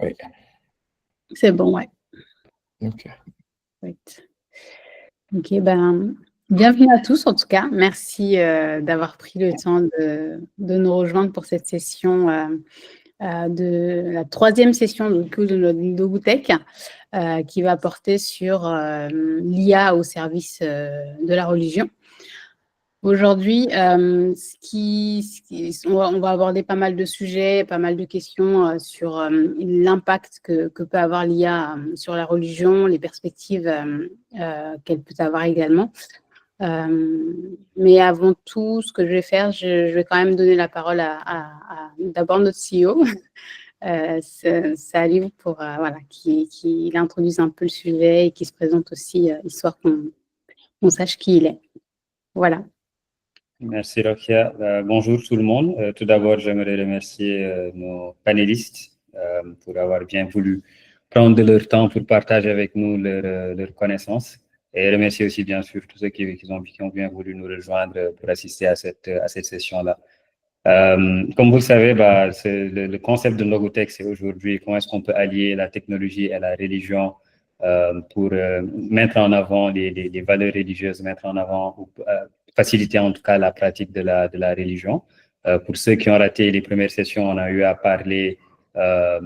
Oui. C'est bon, ouais. OK. Right. OK, ben, bienvenue à tous en tout cas. Merci d'avoir pris le temps de nous rejoindre pour cette session, de la troisième session du coup, de notre Ndogutech, qui va porter sur l'IA au service de la religion. Aujourd'hui, on va aborder pas mal de sujets, pas mal de questions sur l'impact que peut avoir l'IA sur la religion, les perspectives qu'elle peut avoir également. Mais avant tout, ce que je vais faire, je vais quand même donner la parole à d'abord notre CEO, Salih, pour voilà, qui introduise un peu le sujet et qui se présente aussi, histoire qu'on sache qui il est. Voilà. Merci Rokia. Bonjour tout le monde. Tout d'abord, j'aimerais remercier nos panélistes pour avoir bien voulu prendre de leur temps pour partager avec nous leurs connaissances. Et remercier aussi bien sûr tous ceux qui ont bien voulu nous rejoindre pour assister à cette session-là. Comme vous le savez, le concept de Ndogutech, c'est aujourd'hui comment est-ce qu'on peut allier la technologie et la religion pour mettre en avant les valeurs religieuses, mettre en avant ou faciliter en tout cas la pratique de la religion. Pour ceux qui ont raté les premières sessions, on a eu à parler à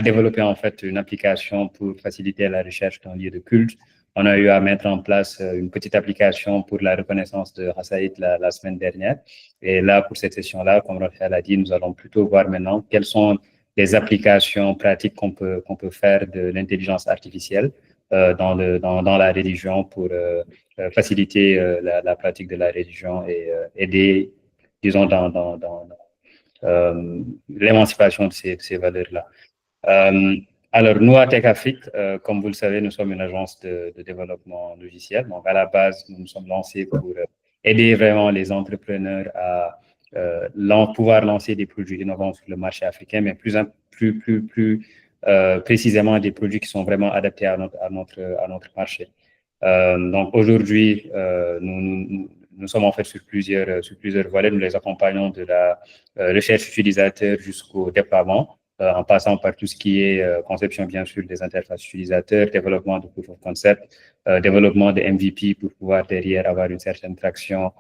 développer en fait une application pour faciliter la recherche d'un lieu de culte. On a eu à mettre en place une petite application pour la reconnaissance de Hasaïd la semaine dernière. Et là, pour cette session-là, comme Raphaël a dit, nous allons plutôt voir maintenant quelles sont les applications pratiques qu'on peut faire de l'intelligence artificielle dans la religion pour faciliter la pratique de la religion et aider, disons, dans l'émancipation de ces valeurs-là. Alors, nous, à Tech Afrique, comme vous le savez, nous sommes une agence de développement logiciel. Donc, à la base, nous nous sommes lancés pour aider vraiment les entrepreneurs à pouvoir lancer des produits innovants sur le marché africain, mais plus précisément des produits qui sont vraiment adaptés à notre marché. Donc, aujourd'hui, nous sommes en fait sur plusieurs volets. Nous les accompagnons de la recherche utilisateur jusqu'au déploiement, en passant par tout ce qui est conception, bien sûr, des interfaces utilisateurs, développement de proof of concept, développement de MVP pour pouvoir derrière avoir une certaine traction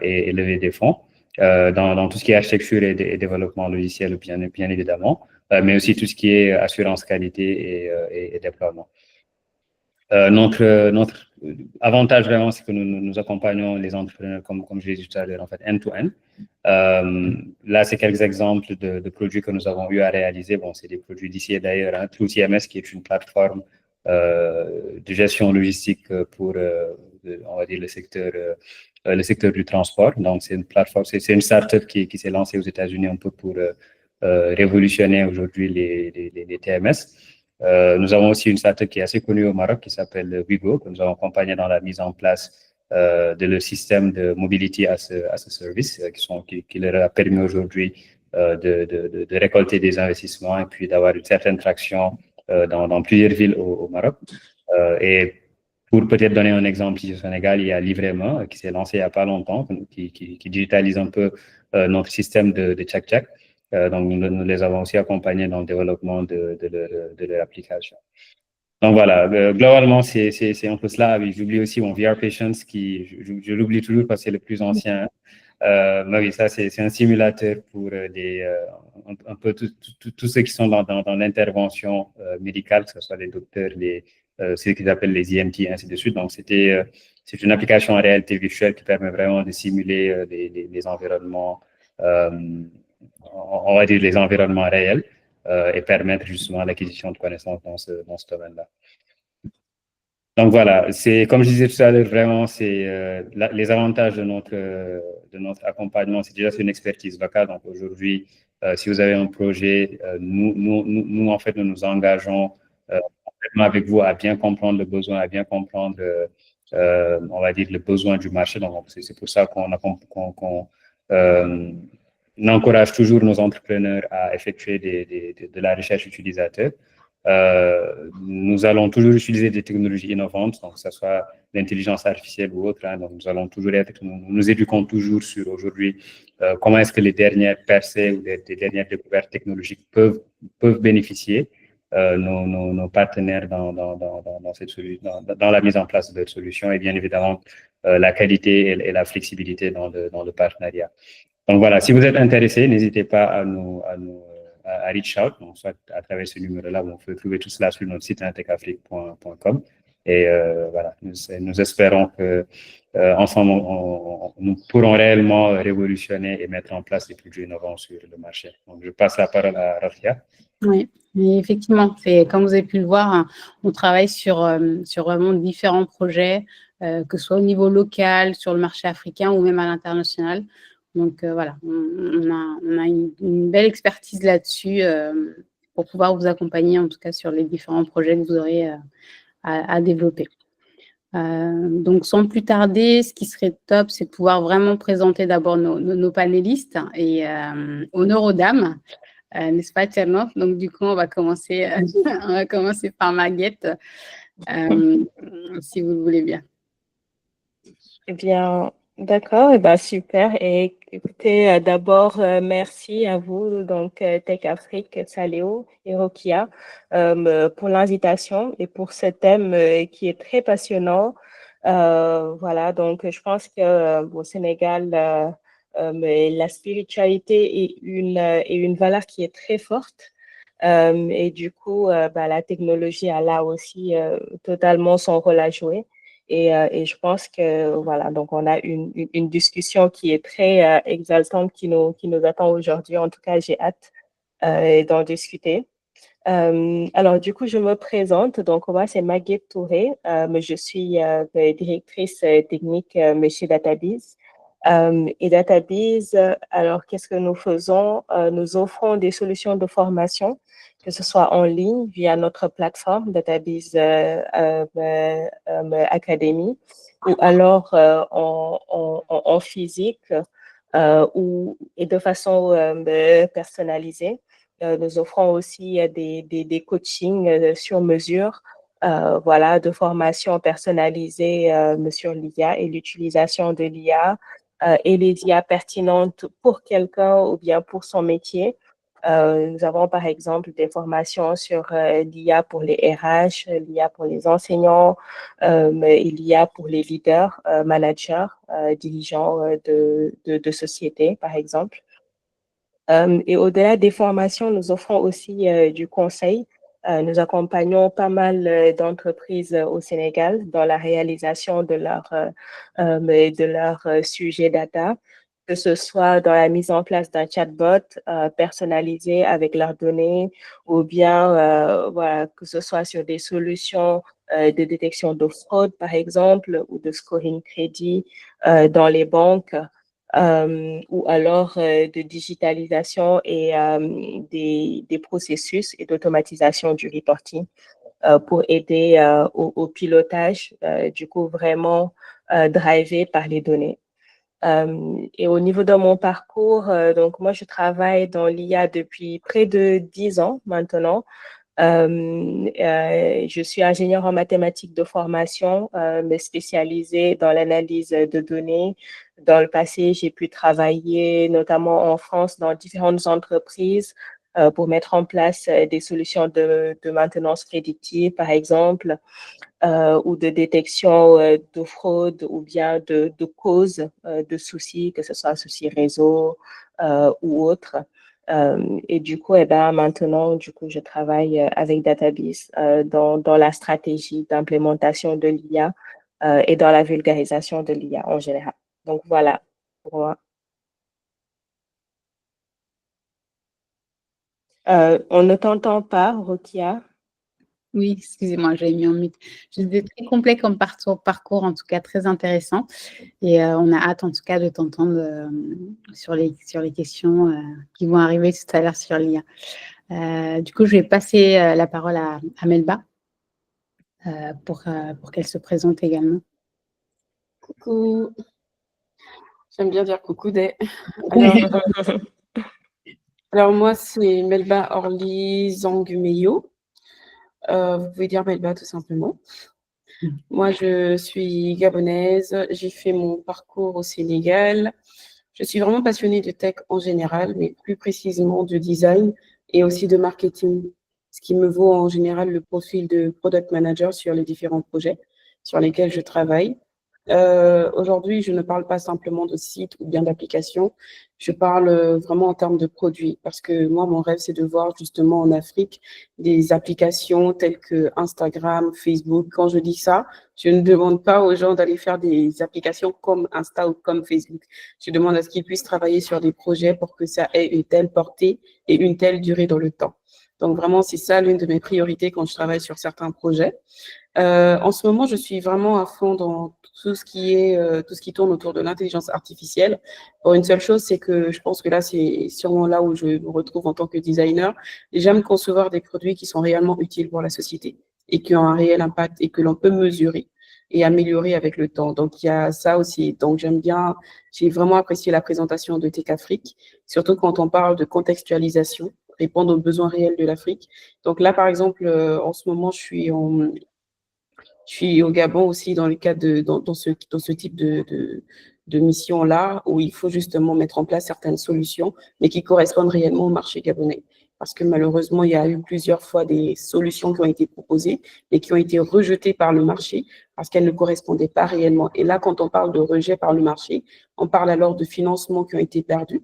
et lever des fonds. Dans tout ce qui est architecture et développement logiciel, bien évidemment, mais aussi tout ce qui est assurance qualité et déploiement. Notre avantage vraiment, c'est que nous accompagnons les entrepreneurs, comme je l'ai dit tout à l'heure, en fait, end-to-end. Là, c'est quelques exemples de produits que nous avons eu à réaliser. Bon, c'est des produits d'ici et d'ailleurs, hein. TrueTMS, qui est une plateforme de gestion logistique pour, on va dire, le secteur du transport. Donc, c'est une plateforme, c'est une startup qui s'est lancée aux États-Unis un peu pour révolutionner aujourd'hui les TMS. Nous avons aussi une startup qui est assez connue au Maroc qui s'appelle Wigo, que nous avons accompagné dans la mise en place de leur système de mobility as a service qui leur a permis aujourd'hui de récolter des investissements et puis d'avoir une certaine traction dans plusieurs villes au Maroc. Et pour peut-être donner un exemple ici au Sénégal, il y a Livrema qui s'est lancé il n'y a pas longtemps, qui digitalise un peu notre système de check-check. Donc, nous les avons aussi accompagnés dans le développement de leur application. Donc, voilà, globalement, c'est un peu cela. J'oublie aussi mon VR Patience, je l'oublie toujours parce que c'est le plus ancien. Mais oui, ça, c'est un simulateur pour un peu tous ceux qui sont dans l'intervention médicale, que ce soit les docteurs, ceux qu'ils appellent les EMT, ainsi de suite. Donc, c'est une application en réalité virtuelle qui permet vraiment de simuler les environnements on va dire les environnements réels et permettre justement l'acquisition de connaissances dans ce domaine-là. Donc voilà, c'est comme je disais tout à l'heure, vraiment, c'est les avantages de notre accompagnement, c'est déjà une expertise locale. Donc aujourd'hui, si vous avez un projet, nous en fait, nous nous engageons avec vous à bien comprendre le besoin, à bien comprendre, on va dire, le besoin du marché. Donc c'est pour ça qu'on encourage toujours nos entrepreneurs à effectuer de la recherche utilisateur. Nous allons toujours utiliser des technologies innovantes, donc que ce soit l'intelligence artificielle ou autre. Donc nous allons toujours nous éduquons toujours sur aujourd'hui comment est-ce que les dernières percées ou les dernières découvertes technologiques peuvent bénéficier nos partenaires dans la mise en place de solutions et bien évidemment la qualité et la flexibilité dans le partenariat. Donc voilà, si vous êtes intéressé, n'hésitez pas à reach out, donc soit à travers ce numéro-là, vous pouvez trouver tout cela sur notre site intechafrique.com. Et voilà, nous espérons que ensemble, nous pourrons réellement révolutionner et mettre en place des produits innovants sur le marché. Donc, je passe la parole à Rafia. Oui, mais effectivement, comme vous avez pu le voir, hein, on travaille sur vraiment différents projets, que ce soit au niveau local, sur le marché africain ou même à l'international. Donc voilà, on a une belle expertise là-dessus pour pouvoir vous accompagner, en tout cas sur les différents projets que vous aurez à développer. Donc, sans plus tarder, ce qui serait top, c'est de pouvoir vraiment présenter d'abord nos panélistes et honneur aux dames. N'est-ce pas, Tchernoff? Donc, du coup, on va commencer par Maguette, si vous le voulez bien. Eh bien, d'accord, et super. Et écoutez, d'abord, merci à vous, donc Tech Afrique, Saléo et Rokia, pour l'invitation et pour ce thème qui est très passionnant. Voilà, donc je pense que au Sénégal, la spiritualité est une valeur qui est très forte. Et du coup, la technologie a là aussi totalement son rôle à jouer. Et je pense que voilà, donc on a une discussion qui est très exaltante qui nous attend aujourd'hui. En tout cas, j'ai hâte d'en discuter. Alors, du coup, je me présente. Donc, moi, c'est Maguette Touré. Je suis directrice technique chez DataBiz. Et DataBiz, alors, qu'est-ce que nous faisons? Nous offrons des solutions de formation, que ce soit en ligne via notre plateforme DataBiz Academy, ou alors en physique et de façon personnalisée. Nous offrons aussi des coachings sur mesure, voilà, de formation personnalisée sur l'IA et l'utilisation de l'IA et les IA pertinentes pour quelqu'un ou bien pour son métier. Nous avons par exemple des formations sur l'IA pour les RH, l'IA pour les enseignants, l'IA pour les leaders, managers, dirigeants de sociétés, par exemple. Et au-delà des formations, nous offrons aussi du conseil. Nous accompagnons pas mal d'entreprises au Sénégal dans la réalisation de leur sujet data, que ce soit dans la mise en place d'un chatbot personnalisé avec leurs données, ou bien voilà, que ce soit sur des solutions de détection de fraude, par exemple, ou de scoring crédit dans les banques. Ou alors de digitalisation et des processus et d'automatisation du reporting pour aider au pilotage, du coup vraiment drivé par les données. Et au niveau de mon parcours, donc moi je travaille dans l'IA depuis près de 10 ans maintenant. Je suis ingénieure en mathématiques de formation, mais spécialisée dans l'analyse de données. Dans le passé, j'ai pu travailler notamment en France dans différentes entreprises pour mettre en place des solutions de maintenance prédictive, par exemple, ou de détection de fraude ou bien de causes de soucis, que ce soit un souci réseau ou autre. Et du coup, maintenant, du coup, je travaille avec DataBiz dans la stratégie d'implémentation de l'IA et dans la vulgarisation de l'IA en général. Donc, voilà pour moi. On ne t'entend pas, Rokia. Oui, excusez-moi, j'avais mis en mute. C'était très complet comme parcours, en tout cas très intéressant. Et on a hâte, en tout cas, de t'entendre sur les questions qui vont arriver tout à l'heure sur l'IA. Du coup, je vais passer la parole à Melba pour qu'elle se présente également. Coucou. J'aime bien dire coucou des. Alors moi, c'est Melba Orly Zangumeyo. Vous pouvez dire Melba tout simplement. Moi, je suis gabonaise. J'ai fait mon parcours au Sénégal. Je suis vraiment passionnée de tech en général, mais plus précisément de design et aussi de marketing, ce qui me vaut en général le profil de product manager sur les différents projets sur lesquels je travaille. Aujourd'hui, je ne parle pas simplement de site ou bien d'application, je parle vraiment en termes de produits parce que moi, mon rêve, c'est de voir justement en Afrique des applications telles que Instagram, Facebook. Quand je dis ça, je ne demande pas aux gens d'aller faire des applications comme Insta ou comme Facebook. Je demande à ce qu'ils puissent travailler sur des projets pour que ça ait une telle portée et une telle durée dans le temps. Donc vraiment, c'est ça l'une de mes priorités quand je travaille sur certains projets. En ce moment, je suis vraiment à fond dans tout ce qui tourne autour de l'intelligence artificielle. Pour une seule chose, c'est que je pense que là, c'est sûrement là où je me retrouve en tant que designer. J'aime concevoir des produits qui sont réellement utiles pour la société et qui ont un réel impact et que l'on peut mesurer et améliorer avec le temps. Donc, il y a ça aussi. Donc, j'ai vraiment apprécié la présentation de Tech Afrique, surtout quand on parle de contextualisation, répondre aux besoins réels de l'Afrique. Donc là, par exemple, en ce moment, je suis au Gabon aussi dans le cadre dans ce type de mission-là, où il faut justement mettre en place certaines solutions, mais qui correspondent réellement au marché gabonais. Parce que malheureusement, il y a eu plusieurs fois des solutions qui ont été proposées et qui ont été rejetées par le marché parce qu'elles ne correspondaient pas réellement. Et là, quand on parle de rejet par le marché, on parle alors de financements qui ont été perdus,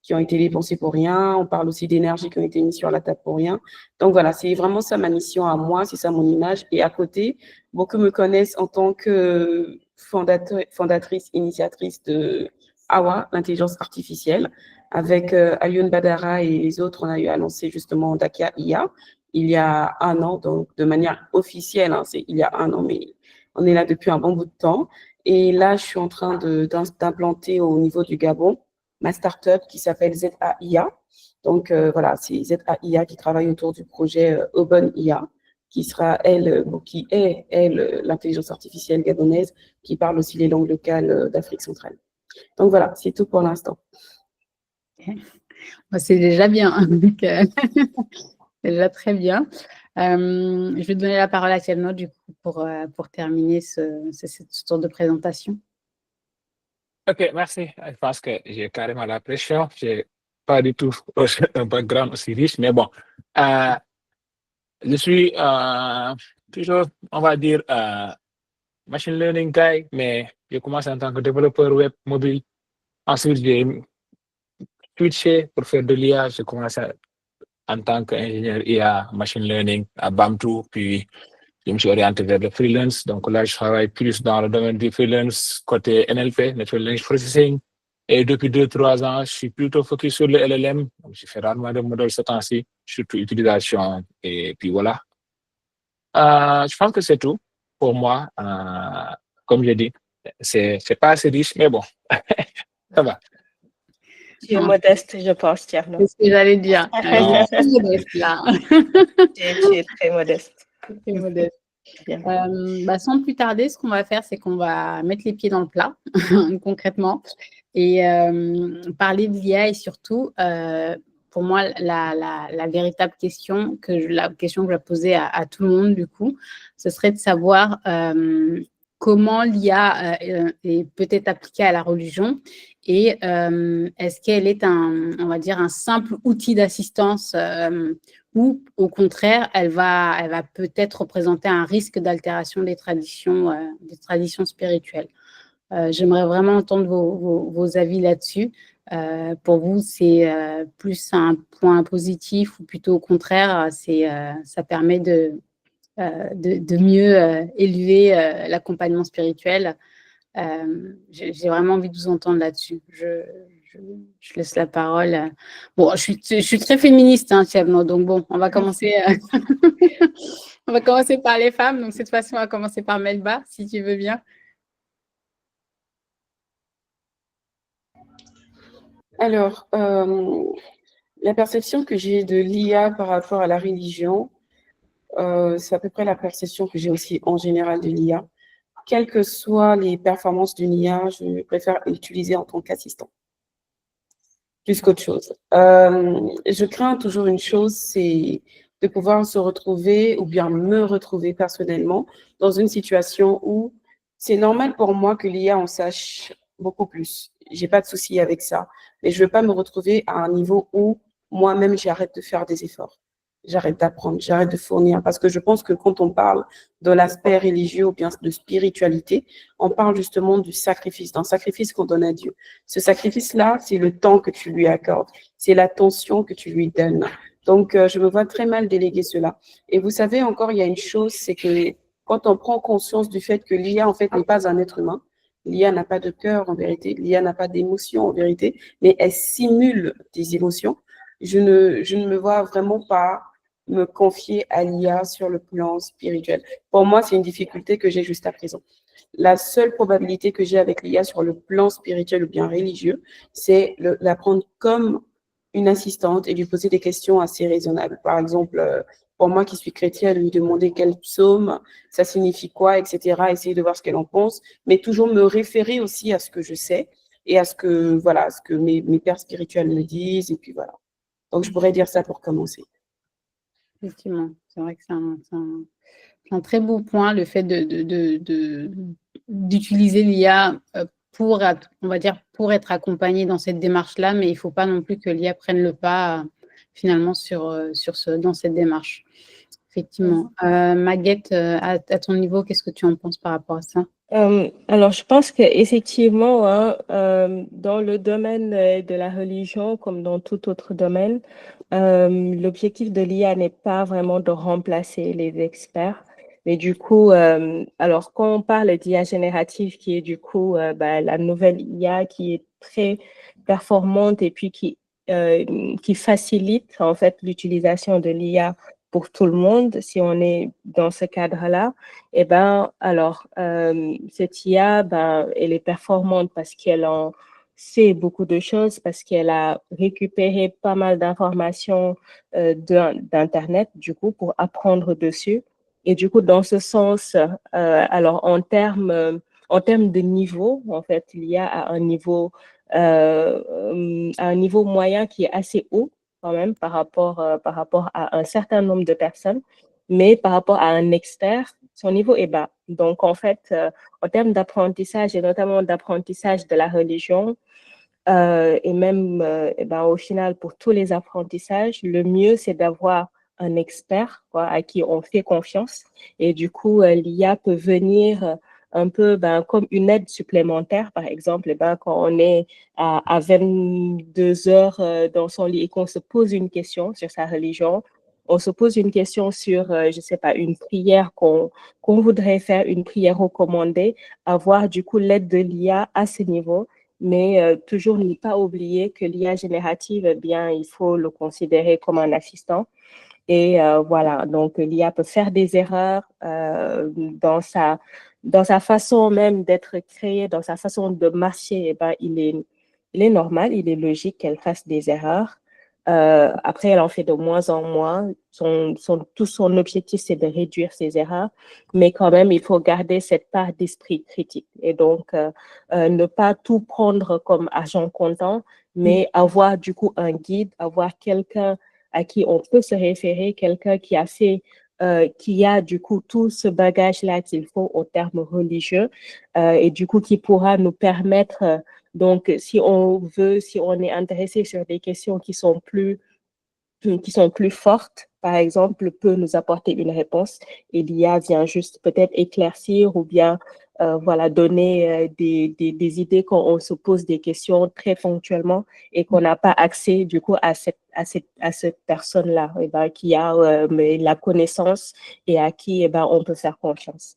qui ont été dépensés pour rien. On parle aussi d'énergie qui ont été mises sur la table pour rien. Donc voilà, c'est vraiment ça ma mission à moi, c'est ça mon image. Et à côté, beaucoup me connaissent en tant que fondatrice, initiatrice de AWA, l'intelligence artificielle. Avec Alioune Badara et les autres, on a eu à lancer justement Dakia IA il y a un an, donc de manière officielle, hein, c'est il y a un an, mais on est là depuis un bon bout de temps. Et là, je suis en train d'implanter au niveau du Gabon ma startup qui s'appelle ZAIA. Donc voilà, c'est ZAIA qui travaille autour du projet Open IA, qui est l'intelligence artificielle gabonaise, qui parle aussi les langues locales d'Afrique centrale. Donc voilà, c'est tout pour l'instant. Okay. C'est déjà bien, donc, c'est déjà très bien. Je vais donner la parole à Thelma du coup pour terminer ce tour de présentation. Ok, merci. Je pense que j'ai carrément la pression. Je n'ai pas du tout un background aussi riche, mais bon. Je suis toujours, on va dire, machine learning guy, mais j'ai commencé en tant que développeur web mobile. Ensuite, j'ai switché pour faire de l'IA. J'ai commencé en tant qu'ingénieur IA machine learning à Bamtou, puis je me suis orienté vers le freelance. Donc là, je travaille plus dans le domaine du freelance côté NLP, Natural Language Processing. Et depuis 2-3 ans, je suis plutôt focus sur le LLM. Donc, je fais rarement de modèles ce temps-ci, surtout utilisation. Et puis voilà. Je pense que c'est tout pour moi. Comme j'ai dit, c'est pas assez riche, mais bon, ça va. Tu es modeste, je pense, Tierno. C'est ce que j'allais dire. Modeste, là. Tu es très modeste. Très modeste. Sans plus tarder, ce qu'on va faire, c'est qu'on va mettre les pieds dans le plat, concrètement, et parler de l'IA et surtout, pour moi, la véritable question, la question que je vais poser à tout le monde, du coup, ce serait de savoir comment l'IA est peut-être appliquée à la religion et est-ce qu'elle est on va dire, un simple outil d'assistance ou au contraire, elle va peut-être représenter un risque d'altération des traditions spirituelles. J'aimerais vraiment entendre vos avis là-dessus. Pour vous, c'est plus un point positif ou plutôt au contraire, ça permet de mieux élever l'accompagnement spirituel. J'ai vraiment envie de vous entendre là-dessus. Je laisse la parole. Bon, je suis très féministe, hein, Thelma, donc bon, on va commencer, on va commencer par les femmes. Donc cette fois-ci, on va commencer par Melba, si tu veux bien. Alors, la perception que j'ai de l'IA par rapport à la religion, c'est à peu près la perception que j'ai aussi en général de l'IA. Quelles que soient les performances d'une IA, je préfère l'utiliser en tant qu'assistant, plus qu'autre chose. Je crains toujours une chose, c'est de pouvoir se retrouver ou bien me retrouver personnellement dans une situation où c'est normal pour moi que l'IA en sache beaucoup plus. J'ai pas de souci avec ça, mais je veux pas me retrouver à un niveau où moi-même j'arrête de faire des efforts. J'arrête d'apprendre, j'arrête de fournir, parce que je pense que quand on parle de l'aspect religieux ou bien de spiritualité, on parle justement du sacrifice, d'un sacrifice qu'on donne à Dieu. Ce sacrifice-là, c'est le temps que tu lui accordes, c'est l'attention que tu lui donnes. Donc, je me vois très mal déléguer cela. Et vous savez, encore, il y a une chose, c'est que quand on prend conscience du fait que l'IA, en fait, n'est pas un être humain, l'IA n'a pas de cœur, en vérité, l'IA n'a pas d'émotion, en vérité, mais elle simule des émotions. Je ne me vois vraiment pas me confier à l'IA sur le plan spirituel. Pour moi, c'est une difficulté que j'ai juste à présent. La seule probabilité que j'ai avec l'IA sur le plan spirituel ou bien religieux, c'est la prendre comme une assistante et lui poser des questions assez raisonnables. Par exemple, pour moi qui suis chrétienne, lui demander quel psaume, ça signifie quoi, etc., essayer de voir ce qu'elle en pense, mais toujours me référer aussi à ce que je sais et à ce que, voilà, ce que mes pères spirituels me disent, et puis voilà. Donc, je pourrais dire ça pour commencer. Effectivement, c'est vrai que c'est un très beau point, le fait d'utiliser l'IA pour, on va dire, pour être accompagné dans cette démarche-là, mais il ne faut pas non plus que l'IA prenne le pas finalement dans cette démarche. Effectivement. Maguette, à ton niveau, qu'est-ce que tu en penses par rapport à ça? Alors, je pense qu'effectivement, hein, dans le domaine de la religion, comme dans tout autre domaine, l'objectif de l'IA n'est pas vraiment de remplacer les experts. Mais du coup, alors quand on parle d'IA générative, qui est du coup la nouvelle IA qui est très performante et puis qui facilite en fait l'utilisation de l'IA pour tout le monde, si on est dans ce cadre-là, eh ben, alors, cette IA, ben, elle est performante parce qu'elle en sait beaucoup de choses, parce qu'elle a récupéré pas mal d'informations d'Internet, du coup, pour apprendre dessus. Et du coup, dans ce sens, alors, en termes de niveau, en fait, l'IA a à un niveau moyen qui est assez haut, quand même, par rapport à un certain nombre de personnes. Mais par rapport à un expert, son niveau est bas. Donc, en fait, en termes d'apprentissage et notamment d'apprentissage de la religion, et même au final, pour tous les apprentissages, le mieux, c'est d'avoir un expert quoi, à qui on fait confiance. Et du coup, l'IA peut venir un peu comme une aide supplémentaire. Par exemple, quand on est à 22 heures dans son lit et qu'on se pose une question sur sa religion, on se pose une question sur, je sais pas, une prière qu'on voudrait faire, une prière recommandée, avoir du coup l'aide de l'IA à ce niveau, mais toujours ne pas oublier que l'IA générative, eh bien, il faut le considérer comme un assistant. Et voilà, donc l'IA peut faire des erreurs dans sa façon même d'être créée, dans sa façon de marcher, eh ben, il est normal, il est logique qu'elle fasse des erreurs. Après, elle en fait de moins en moins. Tout son objectif, c'est de réduire ses erreurs, mais quand même, il faut garder cette part d'esprit critique. Et donc, ne pas tout prendre comme argent comptant, mais avoir du coup un guide, avoir quelqu'un à qui on peut se référer, quelqu'un qui a du coup tout ce bagage-là qu'il faut au terme religieux et du coup qui pourra nous permettre, donc si on est intéressé sur des questions qui sont plus fortes, par exemple, peut nous apporter une réponse et l'IA vient juste peut-être éclaircir ou bien voilà, donner des idées quand on se pose des questions très ponctuellement et qu'on n'a pas accès du coup à cette personne-là qui a la connaissance et à qui on peut faire confiance.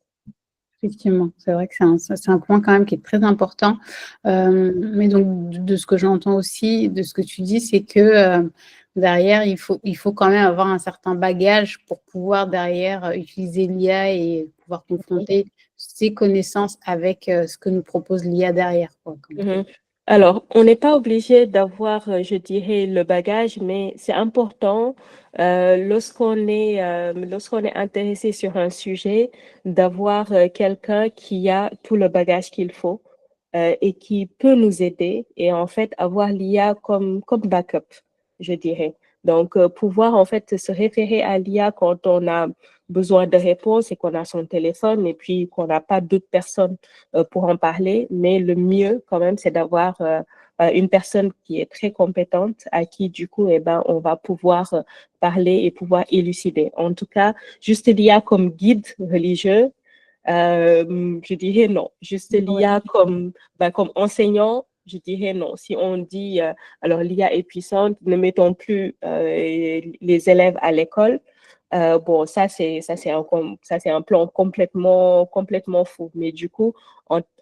Effectivement, c'est vrai que c'est un point quand même qui est très important. Mais donc, de ce que j'entends aussi, de ce que tu dis, c'est que derrière, il faut quand même avoir un certain bagage pour pouvoir derrière utiliser l'IA et pouvoir confronter ses connaissances avec ce que nous propose l'IA derrière. Alors, on n'est pas obligé d'avoir, je dirais, le bagage, mais c'est important lorsqu'on est intéressé sur un sujet d'avoir quelqu'un qui a tout le bagage qu'il faut et qui peut nous aider et en fait avoir l'IA comme backup, je dirais. Donc, pouvoir en fait se référer à l'IA quand on a besoin de réponses et qu'on a son téléphone et puis qu'on n'a pas d'autres personnes pour en parler. Mais le mieux quand même, c'est d'avoir une personne qui est très compétente à qui du coup, eh ben, on va pouvoir parler et pouvoir élucider. En tout cas, juste l'IA comme guide religieux, je dirais non. Juste l'IA comme enseignant, je dirais non. Si on dit, alors l'IA est puissante, ne mettons plus les élèves à l'école. Bon, ça c'est un plan complètement fou. Mais du coup,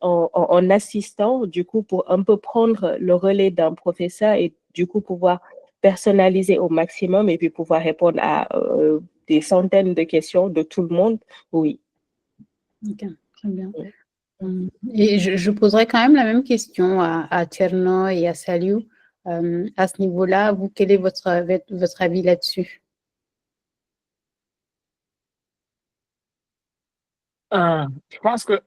en assistant, du coup, pour un peu prendre le relais d'un professeur et du coup pouvoir personnaliser au maximum et puis pouvoir répondre à des centaines de questions de tout le monde, oui. Ok, très bien. Et je poserai quand même la même question à Tierno et à Saliou. À ce niveau-là, vous, quel est votre avis là-dessus? Je pense que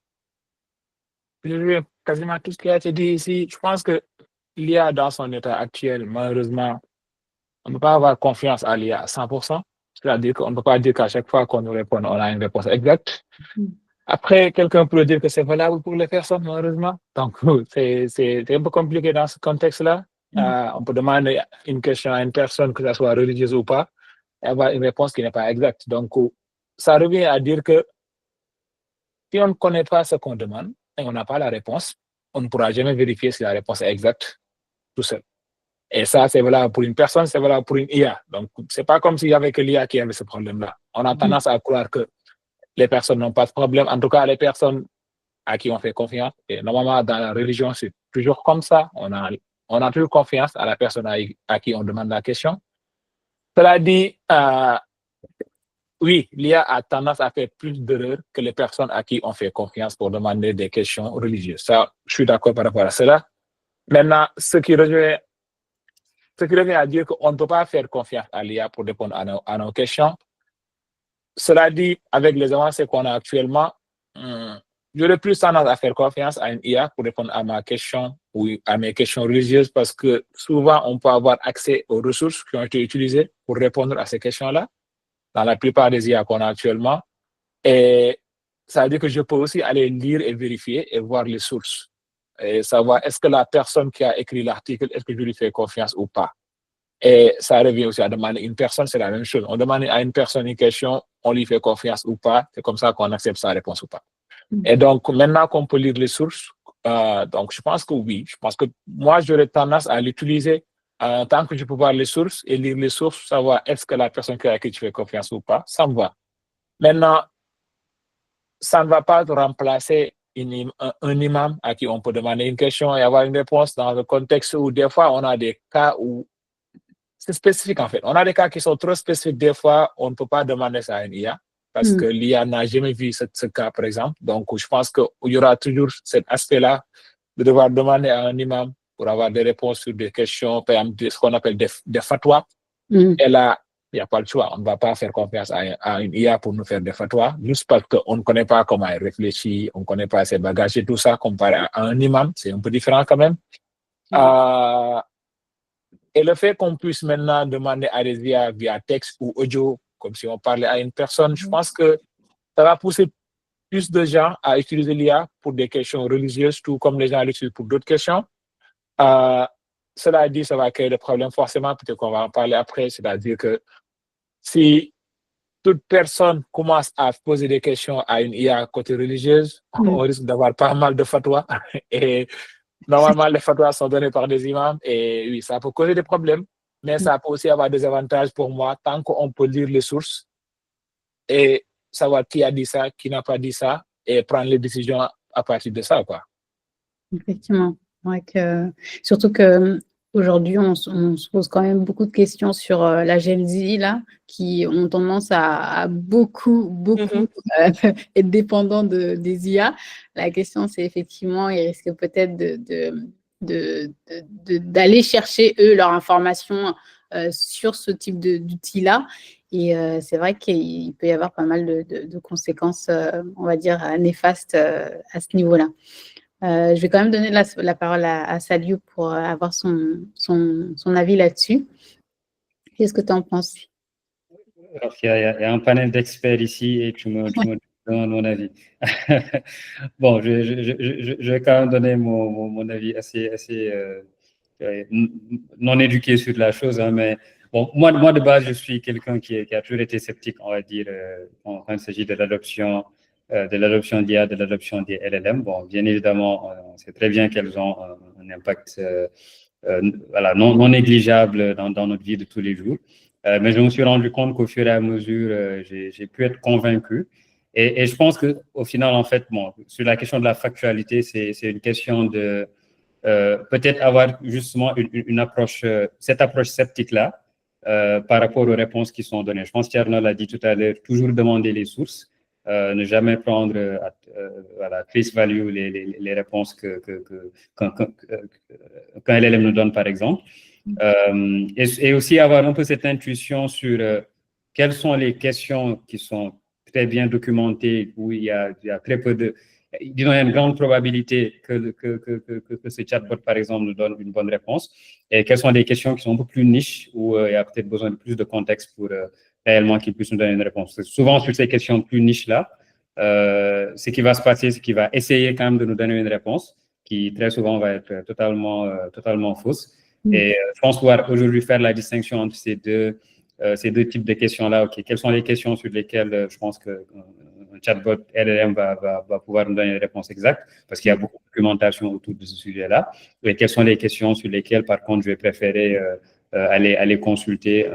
j'ai vu quasiment tout ce qui a été dit ici. Je pense que l'IA dans son état actuel, malheureusement, on ne peut pas avoir confiance à l'IA à 100%. C'est-à-dire qu'on ne peut pas dire qu'à chaque fois qu'on nous répond, on a une réponse exacte. Après, quelqu'un peut dire que c'est valable pour les personnes, malheureusement. Donc, c'est un peu compliqué dans ce contexte-là. On peut demander une question à une personne, que ce soit religieuse ou pas, et avoir une réponse qui n'est pas exacte. Donc, ça revient à dire que si on ne connaît pas ce qu'on demande et on n'a pas la réponse, on ne pourra jamais vérifier si la réponse est exacte tout seul. Et ça, c'est valable pour une personne, c'est valable pour une IA. Donc, c'est pas comme s'il y avait que l'IA qui avait ce problème-là. On a tendance à croire que les personnes n'ont pas de problème. En tout cas, les personnes à qui on fait confiance. Et normalement, dans la religion, c'est toujours comme ça. On a toujours confiance à la personne à qui on demande la question. Cela dit, oui, l'IA a tendance à faire plus d'erreurs que les personnes à qui on fait confiance pour demander des questions religieuses. Ça, je suis d'accord par rapport à cela. Maintenant, ce qui revient à dire qu'on ne peut pas faire confiance à l'IA pour répondre à nos questions. Cela dit, avec les avancées qu'on a actuellement, j'aurais plus tendance à faire confiance à une IA pour répondre à ma question ou à mes questions religieuses parce que souvent, on peut avoir accès aux ressources qui ont été utilisées pour répondre à ces questions-là dans la plupart des IA qu'on a actuellement. Et ça veut dire que je peux aussi aller lire et vérifier et voir les sources et savoir est-ce que la personne qui a écrit l'article, est-ce que je lui fais confiance ou pas. Et ça revient aussi à demander à une personne, c'est la même chose. On demande à une personne une question, on lui fait confiance ou pas, c'est comme ça qu'on accepte sa réponse ou pas. Et donc, maintenant qu'on peut lire les sources, donc je pense que oui, je pense que moi, j'aurais tendance à l'utiliser tant que je peux voir les sources et lire les sources, savoir est-ce que la personne à qui tu fais confiance ou pas, ça me va. Maintenant, ça ne va pas remplacer un imam à qui on peut demander une question et avoir une réponse dans le contexte où des fois, on a des cas où c'est spécifique en fait. On a des cas qui sont trop spécifiques. Des fois, on ne peut pas demander ça à une IA parce que l'IA n'a jamais vu ce cas, par exemple. Donc, je pense qu'il y aura toujours cet aspect-là de devoir demander à un imam pour avoir des réponses sur des questions, par exemple, ce qu'on appelle des fatwas. Et là, il n'y a pas le choix. On ne va pas faire confiance à une IA pour nous faire des fatwas, juste parce qu'on ne connaît pas comment elle réfléchit, on ne connaît pas ses bagages et tout ça, comparé à un imam. C'est un peu différent quand même. Et le fait qu'on puisse maintenant demander à des IA via texte ou audio, comme si on parlait à une personne, je pense que ça va pousser plus de gens à utiliser l'IA pour des questions religieuses, tout comme les gens l'utilisent pour d'autres questions. Cela dit, ça va créer des problèmes forcément, peut-être qu'on va en parler après, c'est-à-dire que si toute personne commence à poser des questions à une IA côté religieuse, on risque d'avoir pas mal de fatwas. Et normalement, les fatwas sont donnés par des imams et oui, ça peut causer des problèmes, mais ça peut aussi avoir des avantages pour moi tant qu'on peut lire les sources et savoir qui a dit ça, qui n'a pas dit ça et prendre les décisions à partir de ça, quoi. Effectivement. Ouais, surtout que aujourd'hui, on se pose quand même beaucoup de questions sur la Gen Z, là, qui ont tendance à beaucoup être dépendants des IA. La question, c'est effectivement, ils risquent peut-être d'aller chercher, eux, leur information sur ce type d'outils-là. Et c'est vrai qu'il peut y avoir pas mal de conséquences, on va dire, néfastes à ce niveau-là. Je vais quand même donner la parole à Saliou pour avoir son avis là-dessus. Qu'est-ce que tu en penses? Alors, il y a un panel d'experts ici et tu me demandes mon avis. Bon, je vais quand même donner mon avis assez non éduqué sur la chose, hein, mais bon, moi de base, je suis quelqu'un qui a toujours été sceptique, on va dire, quand il s'agit de l'adoption d'IA, de l'adoption des LLM. Bon, bien évidemment, on sait très bien qu'elles ont un impact voilà, non négligeable dans notre vie de tous les jours. Mais je me suis rendu compte qu'au fur et à mesure, j'ai pu être convaincu. Et je pense qu'au final, en fait, bon, sur la question de la factualité, c'est une question de peut-être avoir justement une approche, cette approche sceptique-là par rapport aux réponses qui sont données. Je pense qu'Arnaud l'a dit tout à l'heure, toujours demander les sources, ne jamais prendre à face value les réponses qu'un LLM nous donne, par exemple. Et aussi avoir un peu cette intuition sur quelles sont les questions qui sont très bien documentées, où il y a très peu de... Disons, il y a une grande probabilité que ce chatbot, par exemple, nous donne une bonne réponse. Et quelles sont les questions qui sont un peu plus niches, où il y a peut-être besoin de plus de contexte pour réellement qu'il puisse nous donner une réponse. Souvent, sur ces questions plus niches-là, ce qui va se passer, c'est qu'il va essayer quand même de nous donner une réponse qui, très souvent, va être totalement fausse. Et je pense pouvoir aujourd'hui faire la distinction entre ces deux types de questions-là. Okay, quelles sont les questions sur lesquelles je pense qu'un chatbot LLM va pouvoir nous donner une réponse exacte, parce qu'il y a beaucoup de documentation autour de ce sujet-là. Et quelles sont les questions sur lesquelles, par contre, je vais préférer aller consulter